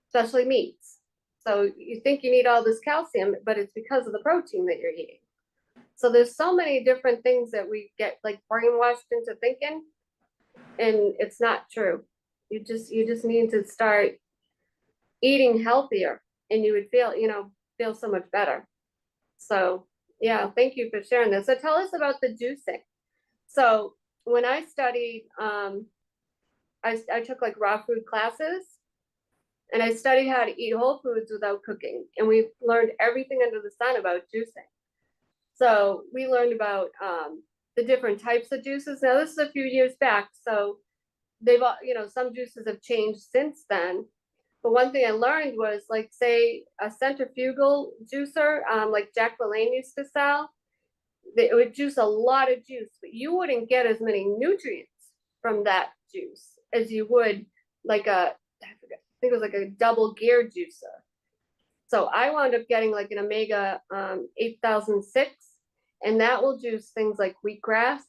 especially meats. So you think you need all this calcium, but it's because of the protein that you're eating. So there's so many different things that we get like brainwashed into thinking, and it's not true. You just need to start eating healthier, and you would feel so much better. So yeah, thank you for sharing this. So tell us about the juicing. So when I studied, I took like raw food classes, and I studied how to eat whole foods without cooking, and we learned everything under the sun about juicing. So we learned about the different types of juices. Now this is a few years back, so they've some juices have changed since then. But one thing I learned was, like, say a centrifugal juicer, like Jack LaLanne used to sell, it would juice a lot of juice, but you wouldn't get as many nutrients from that juice as you would like I think it was like a double gear juicer. So I wound up getting like an Omega 8006, and that will juice things like wheatgrass.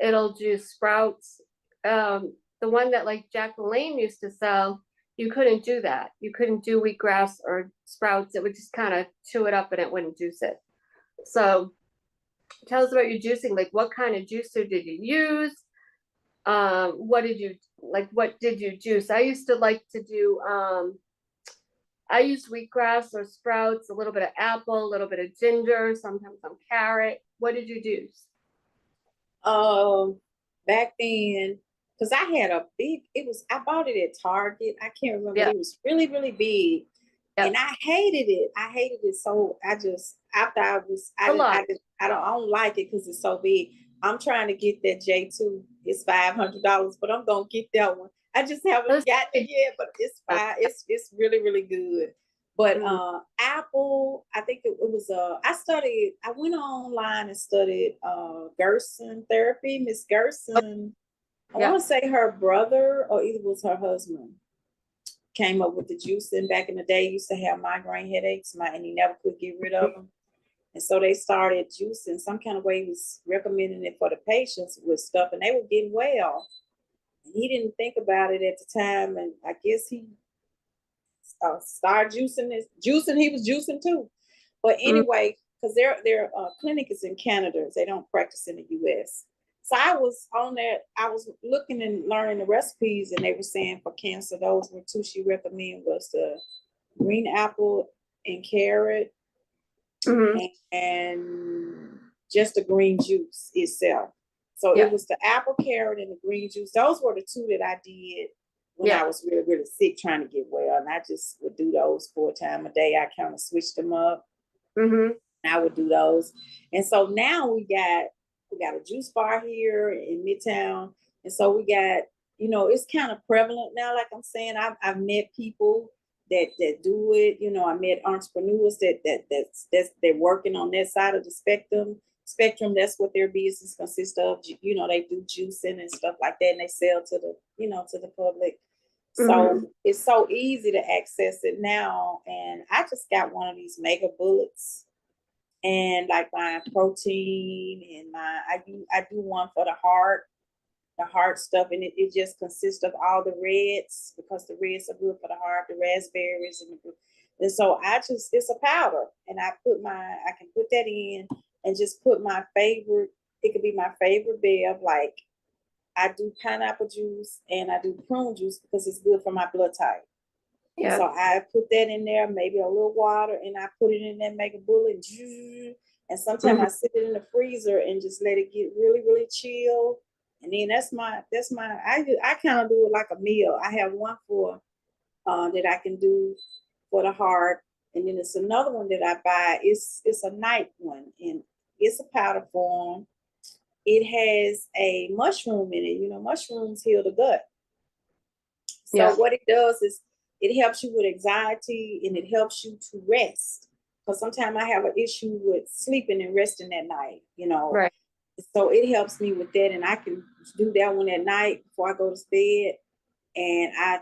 It'll juice sprouts. The one that like Jack LaLanne used to sell, you couldn't do that. You couldn't do wheatgrass or sprouts. It would just kind of chew it up and it wouldn't juice it. So tell us about your juicing. Like, what kind of juicer did you use? What did you juice? I used to like to do, I used wheatgrass or sprouts, a little bit of apple, a little bit of ginger, sometimes some carrot. What did you juice? Back then, because I had I bought it at Target. I can't remember. Yeah. It was really, really big. Yep. And I hated it. So I don't like it because it's so big. I'm trying to get that J2. It's $500, but I'm gonna get that one. I just haven't got it yet, but it's fine. It's really, really good. But apple, I think it was I went online and studied Gerson therapy. Miss Gerson, I want to say her brother or either was her husband came up with the juicing. Back in the day, used to have migraine headaches, and he never could get rid of them. And so they started juicing some kind of way. He was recommending it for the patients with stuff, and they were getting well. And he didn't think about it at the time, and I guess he started juicing. He was juicing too. But anyway, because their clinic is in Canada, they don't practice in the U.S. So I was on there. I was looking and learning the recipes, and they were saying for cancer, those were two she recommended was the green apple and carrot. And just the green juice itself. So it was the apple, carrot, and the green juice. Those were the two that I did when I was really, really sick trying to get well. And I just would do those 4 times a day. I kind of switched them up. I would do those. And so now we got We got a juice bar here in Midtown. And so we got, you know, it's kind of prevalent now. Like I'm saying, I've met people that do it. You know, I met entrepreneurs that's they're working on that side of the spectrum. That's what their business consists of. You know, they do juicing and stuff like that, and they sell to the, you know, to the public. So it's so easy to access it now. And I just got one of these mega bullets, and like my protein and I do one for the heart stuff, and it just consists of all the reds, because the reds are good for the heart, the raspberries and so it's a powder, and I can put that in and just put my favorite. It could be my favorite bev. Like I do pineapple juice and I do prune juice because it's good for my blood type. Yeah. So I put that in there, maybe a little water, and I put it in there, make a bullet. And sometimes I sit it in the freezer and just let it get really, really chill. And then I kind of do it like a meal. I have one for that I can do for the heart, and then it's another one that I buy. It's a night one, and it's a powder form. It has a mushroom in it. You know, mushrooms heal the gut. So what it does is it helps you with anxiety, and it helps you to rest. Because sometimes I have an issue with sleeping and resting at night, you know. Right. So it helps me with that, and I can do that one at night before I go to bed. And I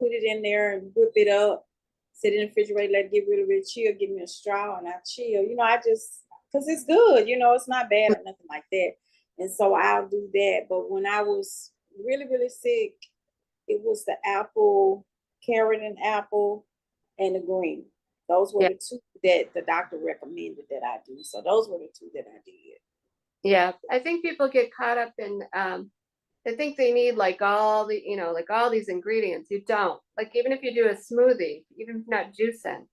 put it in there and whip it up, sit in the refrigerator, let it get really, really chill, give me a straw, and I chill. You know, because it's good, you know, it's not bad or nothing like that. And so I'll do that. But when I was really, really sick, it was the apple, carrot and apple, and the green. Those were the two that the doctor recommended that I do. So those were the two that I did. Yeah, I think people get caught up in they think they need like all the, you know, like all these ingredients. You don't. Like even if you do a smoothie, even if not juicing,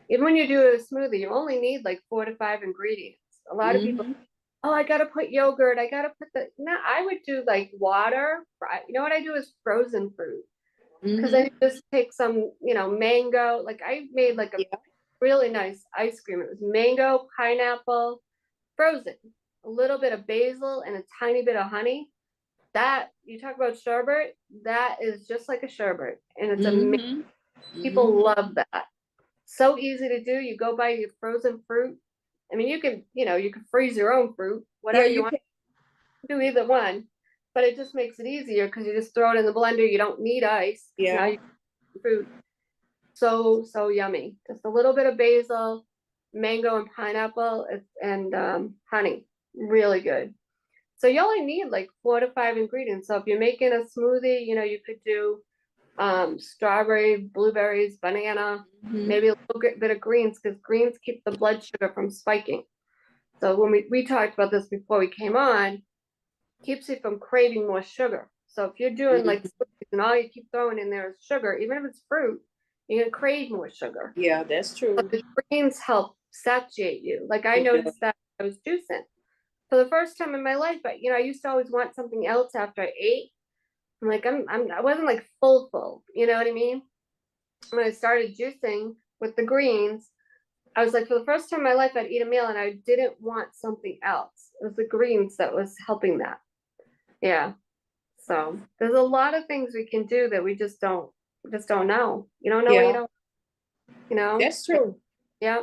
even when you do a smoothie, you only need like 4 to 5 ingredients. A lot of people, oh, I gotta put yogurt. I gotta put no, I would do like water. You know what I do is frozen fruit. Because I just take some, you know, mango. Like I made like a really nice ice cream. It was mango, pineapple, frozen, a little bit of basil, and a tiny bit of honey. That, you talk about sherbet, that is just like a sherbet, and it's amazing. People love that. So easy to do. You go buy your frozen fruit. I mean, you can, you know, you can freeze your own fruit, whatever you want. Do either one, but it just makes it easier because you just throw it in the blender. You don't need ice. Yeah. Now you fruit. So yummy. Just a little bit of basil, mango and pineapple, and honey. Really good. So you only need like 4 to 5 ingredients. So if you're making a smoothie, you know, you could do strawberry, blueberries, banana, maybe a little bit of greens, because greens keep the blood sugar from spiking. So when we talked about this before we came on, keeps you from craving more sugar. So if you're doing like smoothies and all you keep throwing in there is sugar, even if it's fruit, you're gonna crave more sugar. Yeah, that's true. But the greens help satiate you. Like I noticed that I was juicing for the first time in my life, but you know, I used to always want something else after I ate. I'm like, I wasn't like full, you know what I mean? When I started juicing with the greens, I was like, for the first time in my life, I'd eat a meal and I didn't want something else. It was the greens that was helping that. Yeah. So there's a lot of things we can do that we just don't know. You don't know what you don't, you know? That's true. Yeah.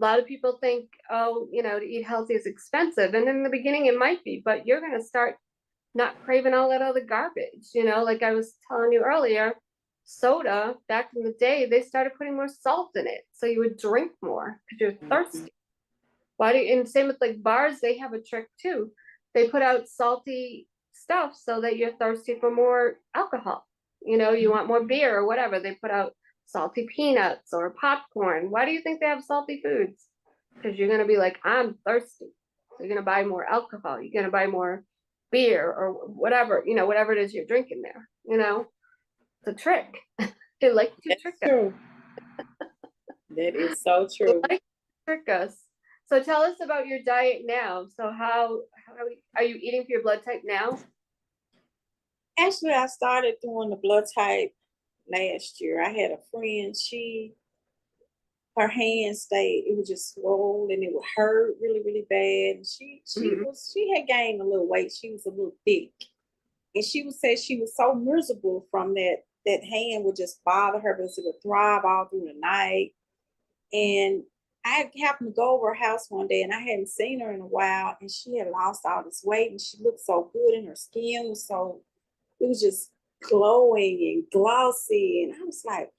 A lot of people think, oh, you know, to eat healthy is expensive. And in the beginning it might be, but you're gonna start not craving all that other garbage. You know, like I was telling you earlier, soda back in the day, they started putting more salt in it. So you would drink more because you're thirsty. Why do you, and same with like bars, they have a trick too. They put out salty stuff so that you're thirsty for more alcohol. You know, you want more beer or whatever. They put out salty peanuts or popcorn. Why do you think they have salty foods? Because you're gonna be like, I'm thirsty. So you're gonna buy more alcohol. You're gonna buy more beer or whatever, you know, whatever it is you're drinking there. You know, it's a trick. They like to trick us. That is so true. They like to trick us. So tell us about your diet now. So how are you eating for your blood type now? Actually, I started doing the blood type last year. I had a friend, her hand stayed, it was just swollen and it would hurt really, really bad. And she had gained a little weight. She was a little thick. And she would say she was so miserable from that hand would just bother her, but it would throb all through the night. And I happened to go over her house one day and I hadn't seen her in a while, and she had lost all this weight and she looked so good and her skin was so, it was just glowing and glossy. And I was like,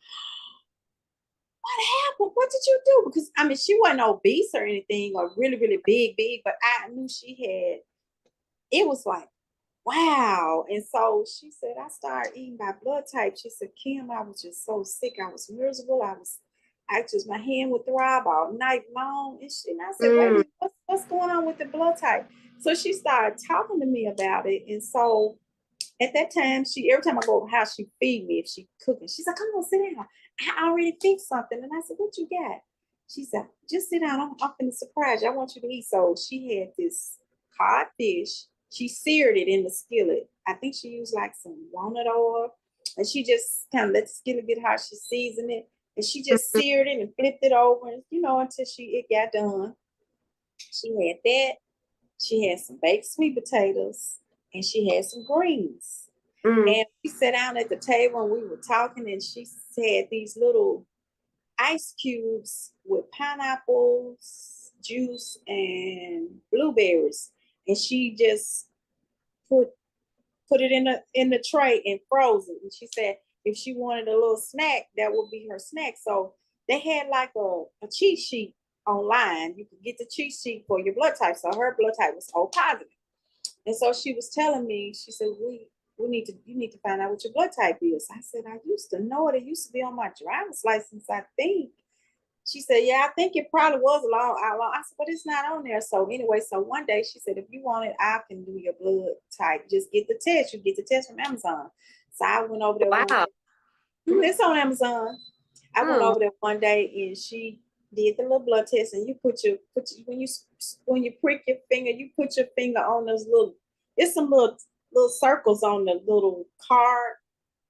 what happened? What did you do? Because I mean, she wasn't obese or anything or really, really big, but I knew she had, it was like, wow. And so she said, I started eating by blood type. She said, Kim, I was just so sick. I was miserable. I just, my hand would throb all night long. And I said, wait a minute, what's going on with the blood type? So she started talking to me about it. And so at that time, every time I go over the house, she feed me if she cooking. She's like, come on, sit down. I already fixed something. And I said, what you got? She said, just sit down. I'm finna surprise you. I want you to eat. So she had this codfish. She seared it in the skillet. I think she used like some walnut oil. And she just kind of let the skillet get hot. She seasoned it. And she just seared it and flipped it over, until it got done. She had that. She had some baked sweet potatoes, and she had some greens. And we sat down at the table and we were talking, and she had these little ice cubes with pineapples, juice, and blueberries. And she just put it in the tray and froze it. And she said if she wanted a little snack, that would be her snack. So they had like a cheat sheet online. You could get the cheat sheet for your blood type. So her blood type was O positive. And so she was telling me, she said, you need to find out what your blood type is. I said, I used to know it. It used to be on my driver's license, I think. She said, yeah, I think it probably was a long. I said, but it's not on there. So anyway, so one day she said, if you want it, I can do your blood type. Just get the test. You get the test from Amazon. So I went over there. Wow. It's on Amazon. I went over there one day and she did the little blood test, and you put your when you prick your finger, you put your finger on those it's some little circles on the little card.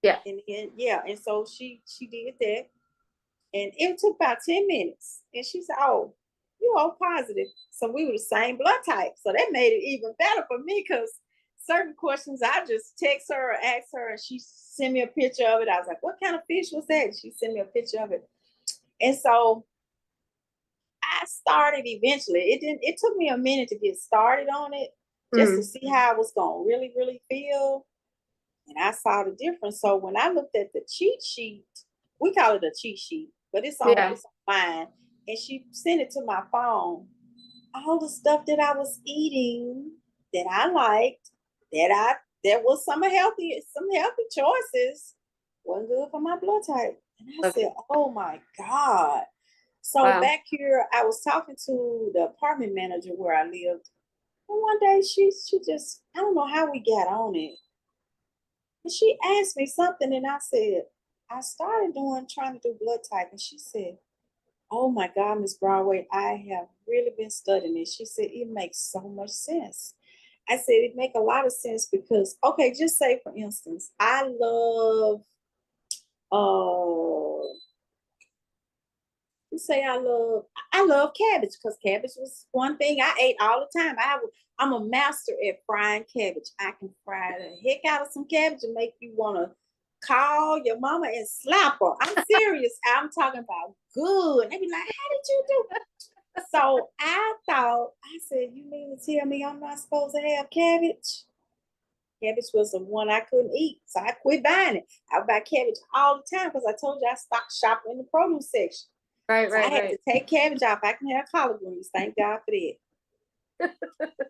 Yeah. And so she did that. And it took about 10 minutes. And she said, oh, you O positive. So we were the same blood type. So that made it even better for me, because certain questions I just text her or ask her, and she sent me a picture of it. I was like, what kind of fish was that? And she sent me a picture of it. And so I started eventually. It took me a minute to get started on it, just to see how I was going to really, really feel. And I saw the difference. So when I looked at the cheat sheet, we call it a cheat sheet, but it's on mine. And she sent it to my phone. All the stuff that I was eating that I liked, there was some healthy choices, wasn't good for my blood type. And I said, oh my God. So back here, I was talking to the apartment manager where I lived. And one day she just, I don't know how we got on it. And she asked me something, and I said, I started trying to do blood type. And she said, oh my God, Miss Broadway, I have really been studying it. She said, it makes so much sense. I said, it make a lot of sense because, okay, just say for instance, I love, I love cabbage, because cabbage was one thing I ate all the time. I'm a master at frying cabbage. I can fry the heck out of some cabbage and make you want to call your mama and slap her. I'm serious. I'm talking about good. They be like, how did you do? So I said, you mean to tell me I'm not supposed to have cabbage? Cabbage was the one I couldn't eat. So I quit buying it. I buy cabbage all the time because I told you I stopped shopping in the produce section. Right. I had to take cabbage off. I can have collard greens. Thank God for that.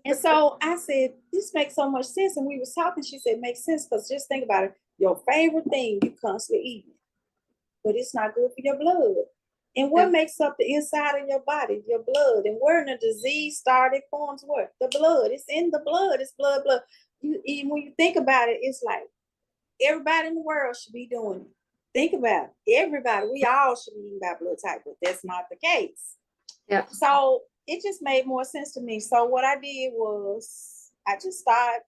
And so I said, this makes so much sense. And we was talking. She said, makes sense because just think about it. Your favorite thing you constantly eating, but it's not good for your blood. And what makes up the inside of your body? Your blood. And where in the disease started forms what? The blood. It's in the blood. It's blood. When you think about it, it's like everybody in the world should be doing it. Think about it. Everybody, we all should be eating by blood type, but that's not the case. Yeah. So it just made more sense to me. So what I did was I just started,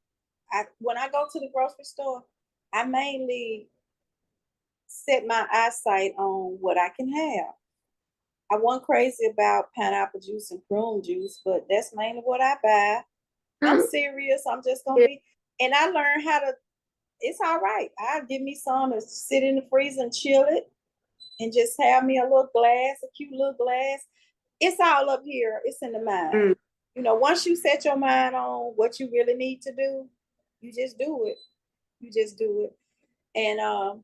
when I go to the grocery store, I mainly set my eyesight on what I can have. I wasn't crazy about pineapple juice and prune juice, but that's mainly what I buy. I'm serious. I'm just gonna Yeah. be, and I learned how to. It's all right. I'll give me some and sit in the freezer and chill it, and just have me a little glass, a cute little glass. It's all up here. It's in the mind. Mm. You know, once you set your mind on what you really need to do, you just do it. You just do it. And I'm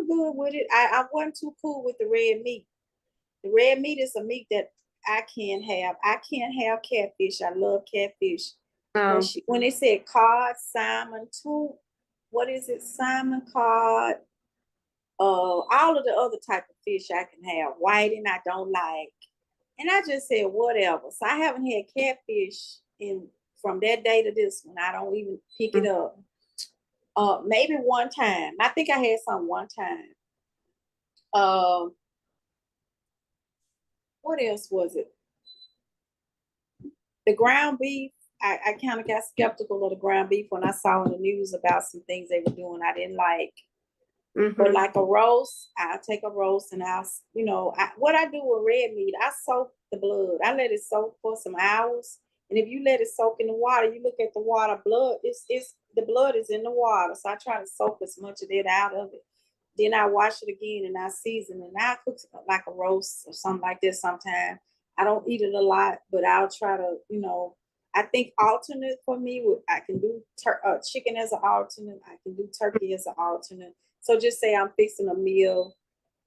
good with it. I wasn't too cool with the red meat. The red meat is a meat that I can't have. I can't have catfish. I love catfish. Oh, When they said cod, salmon, too, what is it? Salmon, cod, all of the other type of fish I can have. Whiting I don't like. And I just said whatever. So I haven't had catfish in from that day to this one. I don't even pick it mm, up. Maybe one time. I think I had some one time. Um, what else was it? The ground beef. I kind of got skeptical of the ground beef when I saw in the news about some things they were doing I didn't like. But mm-hmm. like a roast, I'll take a roast and what I do with red meat, I soak the blood. I let it soak for some hours. And if you let it soak in the water, you look at the water, blood, it's the blood is in the water. So I try to soak as much of it out of it. Then I wash it again and I season and I cook like a roast or something like this sometime. I don't eat it a lot, but I'll try to, I think alternate for me, I can do chicken as an alternate. I can do turkey as an alternate. So just say I'm fixing a meal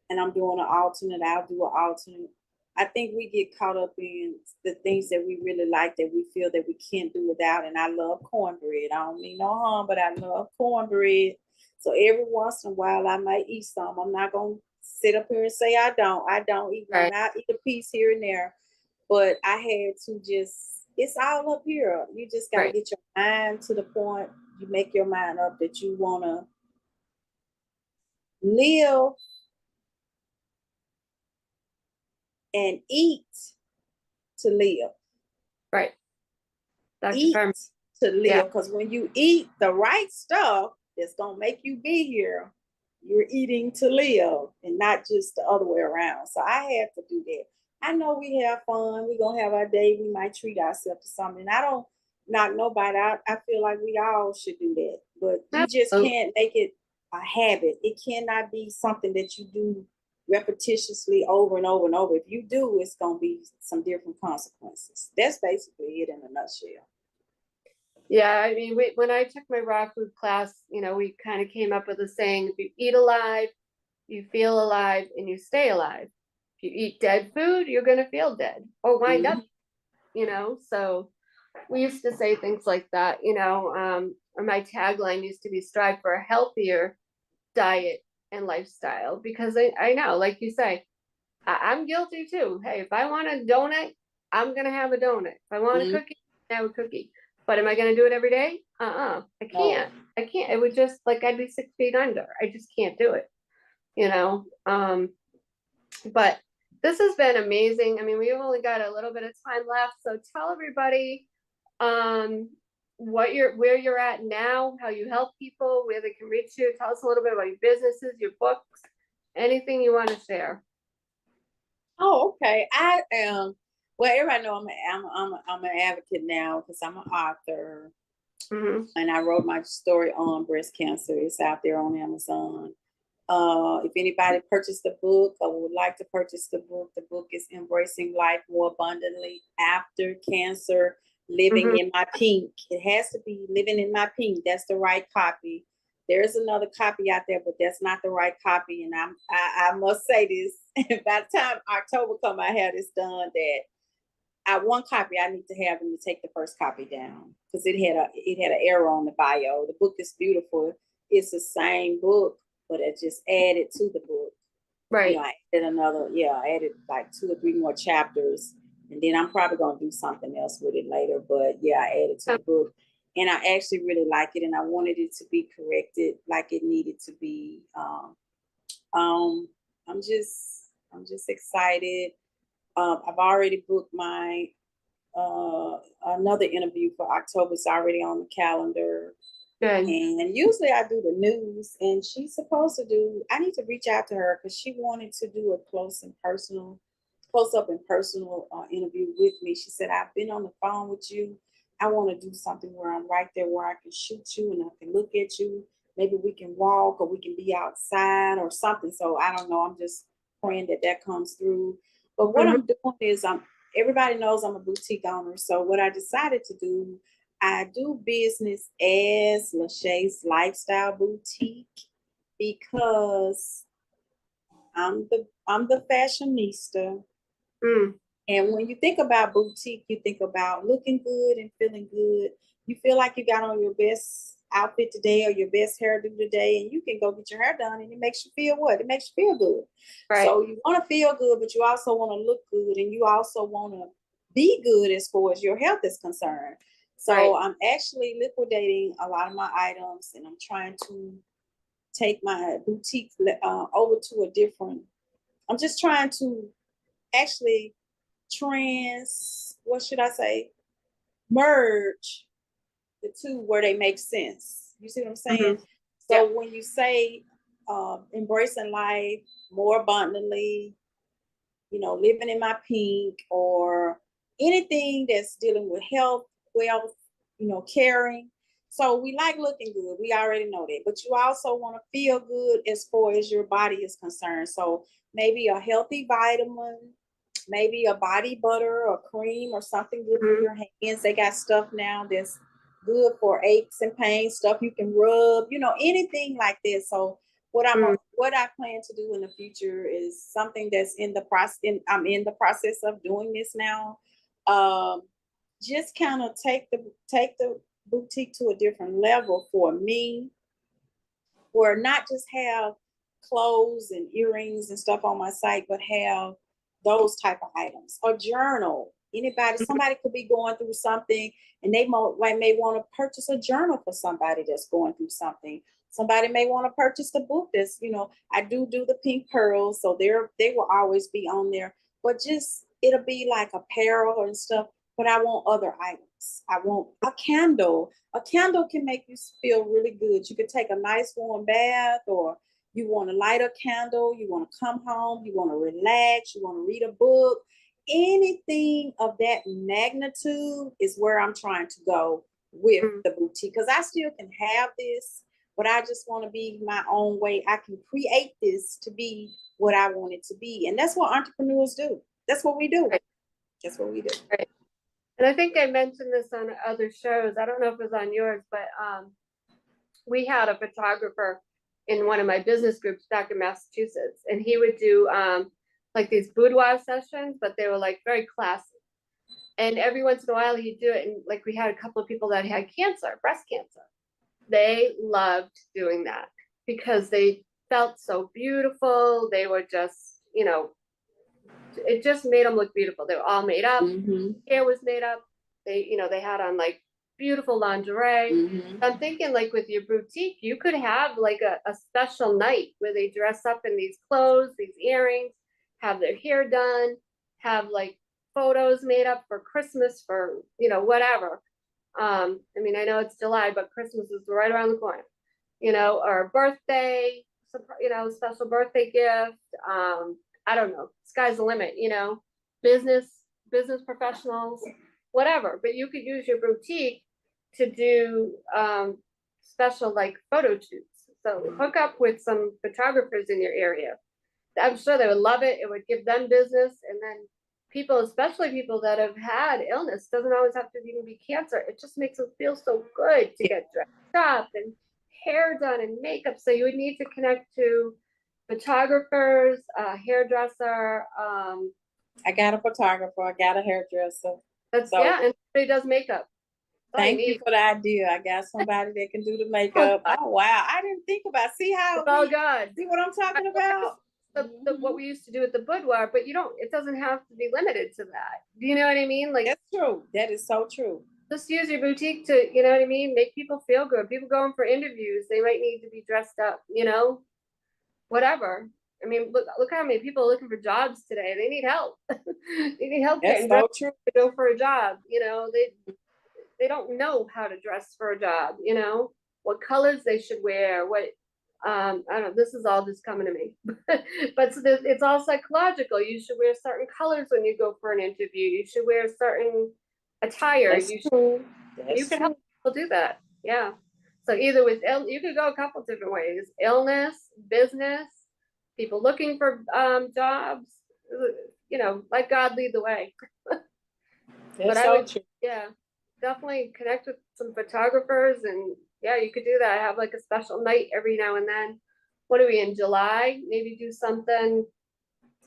and I'm doing an alternate, I'll do an alternate. I think we get caught up in the things that we really like that we feel that we can't do without. And I love cornbread. I don't mean no harm, but I love cornbread. So every once in a while I might eat some. I'm not gonna sit up here and say I don't. I don't eat none. Right, I eat a piece here and there. But I had to just, it's all up here. You just gotta right, get your mind to the point. You make your mind up that you wanna live and eat to live. right. Dr. Eat Farmer. to Yeah. live. Because when you eat the right stuff that's going to make you be here, you're eating to live and not just the other way around. So I had to do that. I know we have fun. We're going to have our day. We might treat ourselves to something. I don't knock nobody out. I feel like we all should do that. But you just Absolutely. can't make it a habit. It cannot be something that you do repetitiously over and over and over. If you do, it's going to be some different consequences. That's basically it in a nutshell. Yeah, I mean, when I took my raw food class, we kind of came up with a saying: if you eat alive, you feel alive, and you stay alive. If you eat dead food, you're gonna feel dead or wind Mm-hmm. up, So we used to say things like that, or my tagline used to be strive for a healthier diet and lifestyle because I know, like you say, I'm guilty too. Hey, if I want a donut, I'm gonna have a donut. If I want a Mm-hmm. cookie, I have a cookie. But am I gonna do it every day? I No. can't. I can't. It would just like I'd be 6 feet under. I just can't do it. You know. But this has been amazing. I mean, we've only got a little bit of time left, so tell everybody where you're at now, how you help people, where they can reach you. Tell us a little bit about your businesses, your books, anything you want to share. Oh, okay. I am. Well, everybody know I'm an advocate now because I'm an author, Mm-hmm. and I wrote my story on breast cancer. It's out there on Amazon. If anybody purchased the book or would like to purchase the book is Embracing Life More Abundantly After Cancer, Living Mm-hmm. in My Pink. It has to be Living in My Pink. That's the right copy. There's another copy out there, but that's not the right copy. And I must say this, by the time October come, I have this done that one copy I need to have them to take the first copy down because it had an error on the bio. The book is beautiful. It's the same book, but it just added to the book. Right. I added like 2 or 3 more chapters, and then I'm probably gonna do something else with it later. But yeah, I added to the book, and I actually really like it, and I wanted it to be corrected like it needed to be. Um, I'm just excited. I've already booked my another interview for October. It's already on the calendar. Good. And usually I do the news, and she's supposed to do, I need to reach out to her because she wanted to do a close up and personal interview with me. She said, I've been on the phone with you. I want to do something where I'm right there where I can shoot you and I can look at you. Maybe we can walk or we can be outside or something. So I don't know. I'm just praying that that comes through. But what Mhm. I'm doing is everybody knows I'm a boutique owner. So what I decided to do, I do business as Lachey's Lifestyle Boutique because I'm the fashionista. Mm. And when you think about boutique, you think about looking good and feeling good. You feel like you got on your best outfit today or your best hairdo today, and you can go get your hair done, and it makes you feel what? It makes you feel good. Right. So you want to feel good, but you also want to look good, and you also want to be good as far as your health is concerned. Right. So I'm actually liquidating a lot of my items, and I'm trying to take my boutique over to a different. I'm just trying to actually what should I say, merge the two where they make sense. You see what I'm saying? Mhm. Yeah. So when you say embracing life more abundantly, living in my pink, or anything that's dealing with health, wealth, caring. So we like looking good. We already know that. But you also want to feel good as far as your body is concerned. So maybe a healthy vitamin, maybe a body butter or cream or something good for Mhm. your hands. They got stuff now that's good for aches and pains, stuff you can rub, anything like this. So Mm. what I plan to do in the future is something that's in the process. I'm in the process of doing this now. Um, just kind of take the boutique to a different level for me, where not just have clothes and earrings and stuff on my site, but have those type of items. A journal. Somebody could be going through something, and they may want to purchase a journal for somebody that's going through something. Somebody may want to purchase the book I do the pink pearls, so they will always be on there. But just it'll be like apparel and stuff. But I want other items. I want a candle. A candle can make you feel really good. You can take a nice warm bath, or you want to light a candle, you want to come home, you want to relax, you want to read a book. Anything of that magnitude is where I'm trying to go with Mm. the boutique, because I still can have this, but I just want to be my own way. I can create this to be what I want it to be. And that's what entrepreneurs do. That's what we do. Right. That's what we do. Right. And I think I mentioned this on other shows. I don't know if it was on yours, but we had a photographer in one of my business groups back in Massachusetts, and he would do like these boudoir sessions, but they were like very classy. And every once in a while he'd do it, and like we had a couple of people that had cancer, breast cancer. They loved doing that because they felt so beautiful. They were just, it just made them look beautiful. They were all made up. Mm-hmm. Hair was made up. They had on like beautiful lingerie. Mm-hmm. I'm thinking like with your boutique, you could have like a special night where they dress up in these clothes, these earrings, have their hair done, have like photos made up for Christmas, for whatever. I mean, I know it's July, but Christmas is right around the corner, or a birthday, special birthday gift. I don't know. Sky's the limit, business, business professionals, whatever. But you could use your boutique to do special like photo shoots. So hook up with some photographers in your area. I'm sure they would love it. It would give them business, and then people, especially people that have had illness, doesn't always have to even be cancer. It just makes them feel so good to get dressed up and hair done and makeup. So you would need to connect to photographers, hairdresser. I got a photographer. I got a hairdresser. That's So yeah, and somebody does makeup. That's all you thank you need. for the idea. I got somebody that can do the Oh makeup. God, Oh wow, I didn't think about. it's all God. See what I'm talking about? What Mhm. we used to do with the boudoir, but you don't. It doesn't have to be limited to that. Do you know what I mean? Like That's true. That is so true. just use your boutique to, you know what I mean? Make people feel good. People going for interviews, they might need to be dressed up, whatever. I mean, look how many people are looking for jobs today. They need help. They need help That's getting dressed so true. to go for a job. They don't know how to dress for a job. what colors they should wear, what I don't know, this is all just coming to me. But so it's all psychological. You should wear certain colors when you go for an interview. You should wear certain attire. That's true. You That's can true. help people do that. Yeah. So either with you could go a couple different ways: illness, business, people looking for jobs. You know, let God lead the way. But That's I so would, true. yeah, definitely connect with some photographers, and yeah, you could do that. Have like a special night every now and then. What are we in July? Maybe do something.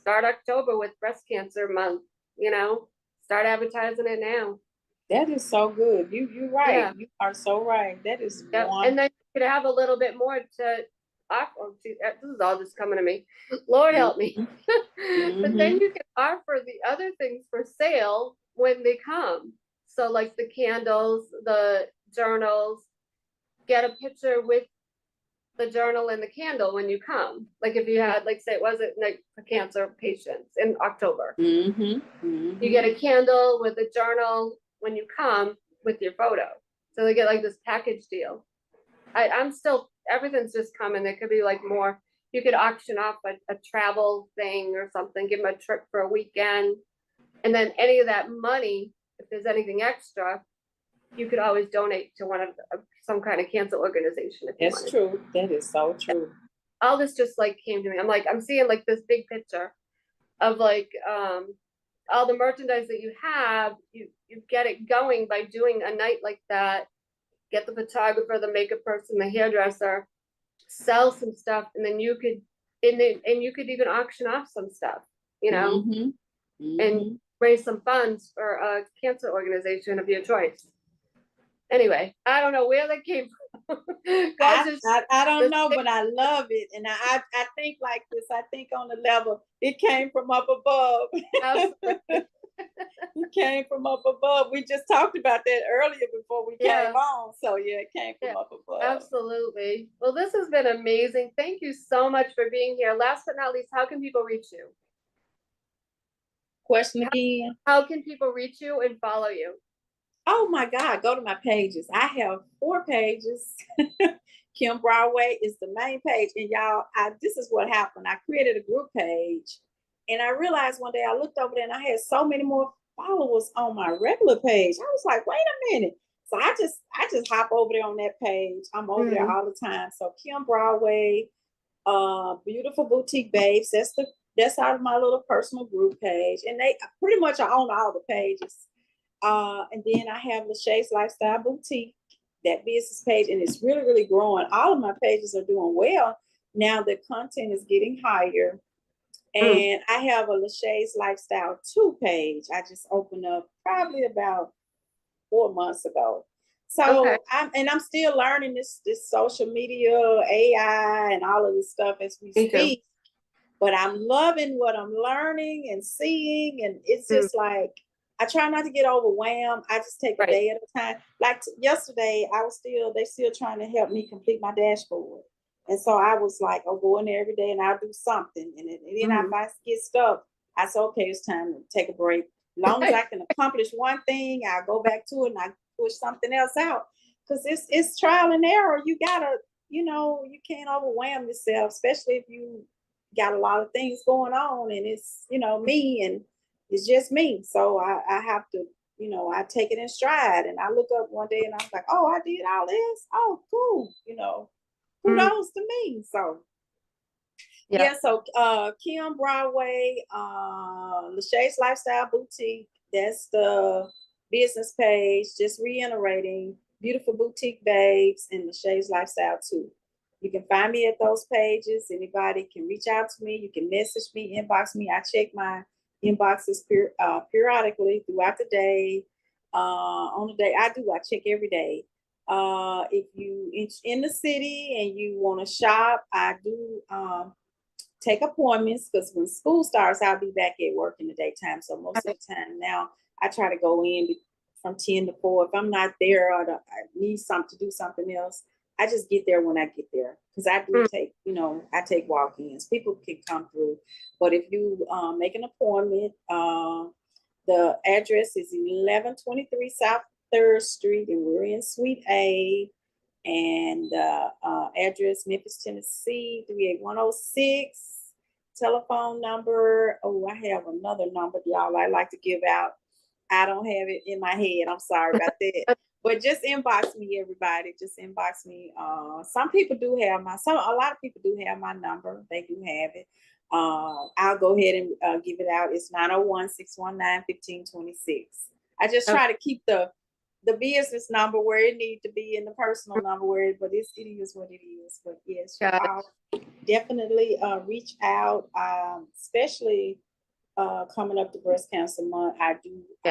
Start October with breast cancer month. You know, start advertising it now. That is so good. You're right. Yeah. You are so right. That is Yeah, one. and then you could have a little bit more to offer. Oh, this is all just coming to me. Lord help me. Mm-hmm. But then Mm-hmm. you can offer the other things for sale when they come. So like the candles, the journals, get a picture with the journal and the candle when you come. Like if you had, like say it wasn't like for cancer patients in October. Mm-hmm. You Mm-hmm. get a candle with a journal when you come with your photo. So they get like this package deal. I'm still, everything's just coming. There could be like more. You could auction off a travel thing or something, give them a trip for a weekend. And then any of that money, if there's anything extra, you could always donate to one of some kind of cancer organization if you That's wanted. true. That is so true. All this just like came to me. I'm seeing like this big picture of like all the merchandise that you have, you get it going by doing a night like that. Get the photographer, the makeup person, the hairdresser, sell some stuff, and then you could and you could even auction off some stuff, you know, Mm-hmm. and Mm-hmm. raise some funds for a cancer organization of your choice. Anyway, I don't know where that came from. God I don't just know, but I love it. And I think like this. I think on the level, it came from up above. absolutely, It came from up above. We just talked about that earlier before we yeah, came on. So yeah, it came yeah, from up above. absolutely. Well, this has been amazing. Thank you so much for being here. Last but not least, how can people reach you? Question again. How can people reach you and follow you? Oh my God, go to my pages. I have 4 pages. Kim Broadway is the main page. And y'all, this is what happened. I created a group page and I realized one day I looked over there and I had so many more followers on my regular page. I was like, wait a minute. So I just hop over there on that page. I'm over there Mm. all the time. So Kim Broadway, Beautiful Boutique Babes. That's out of my little personal group page. And they pretty much are on all the pages. And then I have Lachey's Lifestyle Boutique, that business page, and it's really, really growing. All of my pages are doing well. Now the content is getting higher. Mm. And I have a Lachey's Lifestyle 2 page. I just opened up probably about 4 months ago. Okay. So I'm still learning this social media, AI, and all of this stuff as we Me too. speak. But I'm loving what I'm learning and seeing, and it's Mm. just like I try not to get overwhelmed. I just take a Right. day at a time. Like yesterday, they still trying to help me complete my dashboard, and so I was like, I'll go in there every day and I'll do something, and then if Mm. I get stuck, I say, okay, it's time to take a break. As long as I can accomplish one thing, I'll go back to it and I push something else out because it's trial and error. You gotta, you can't overwhelm yourself, especially if you got a lot of things going on and it's me and it's just me, so I have to, I take it in stride and I look up one day and I'm like, oh, I did all this, oh cool, Mm. kudos to me. So Yeah. yeah, so Kim Broadway, Lachey's Lifestyle Boutique, that's the business page. Just reiterating, Beautiful Boutique Babes and Lachey's Lifestyle too. You can find me at those pages. Anybody can reach out to me. You can message me, inbox me. I check my inboxes periodically throughout the day. On the day I check every day. If you in the city and you want to shop, I do take appointments because when school starts, I'll be back at work in the daytime. So most of the time now, I try to go in from 10 to 4. If I'm not there or I need something to do something else, I just get there when I get there because I do Mm. take, I take walk-ins. People can come through, but if you make an appointment, the address is 1123 South 3rd Street, and we're in Suite A. And address Memphis, Tennessee 38106. Telephone number. Oh, I have another number, y'all. I like to give out. I don't have it in my head. I'm sorry about that. But just inbox me, everybody. Just inbox me. Some people do have a lot of people do have my number. They do have it. I'll go ahead and give it out. It's 901-619-1526. I just try to keep the business number where it needs to be and the personal number but it is what it is. But yes, I'll definitely reach out, especially coming up to breast cancer month. I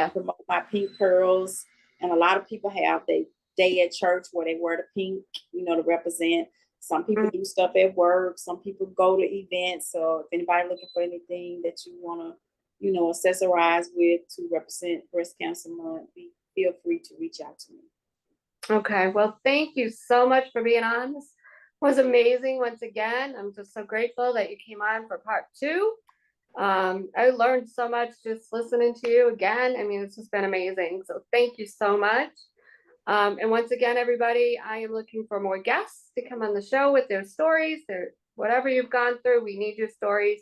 promote my pink pearls, and a lot of people have their day at church where they wear the pink, to represent. Some people do stuff at work. Some people go to events. So if anybody looking for anything that you want to, accessorize with to represent breast cancer month, feel free to reach out to me. Okay, well, thank you so much for being on. This was amazing once again. I'm just so grateful that you came on for part 2. I learned so much just listening to you again. I mean, it's just been amazing. So thank you so much. And once again, everybody, I am looking for more guests to come on the show with their stories, whatever you've gone through. We need your stories.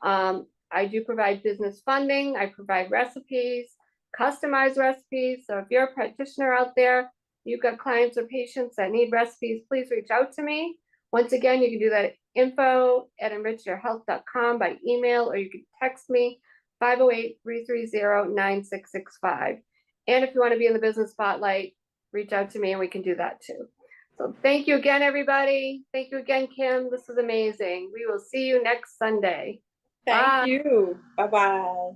I do provide business funding. I provide recipes, customized recipes. So if you're a practitioner out there, you've got clients or patients that need recipes, please reach out to me. Once again, you can do that at info@enrichyourhealth.com by email, or you can text me 508-330-9665. And if you want to be in the business spotlight, reach out to me and we can do that too. So thank you again, everybody. Thank you again, Kim. This was amazing. We will see you next Sunday. Thank you. Bye-bye.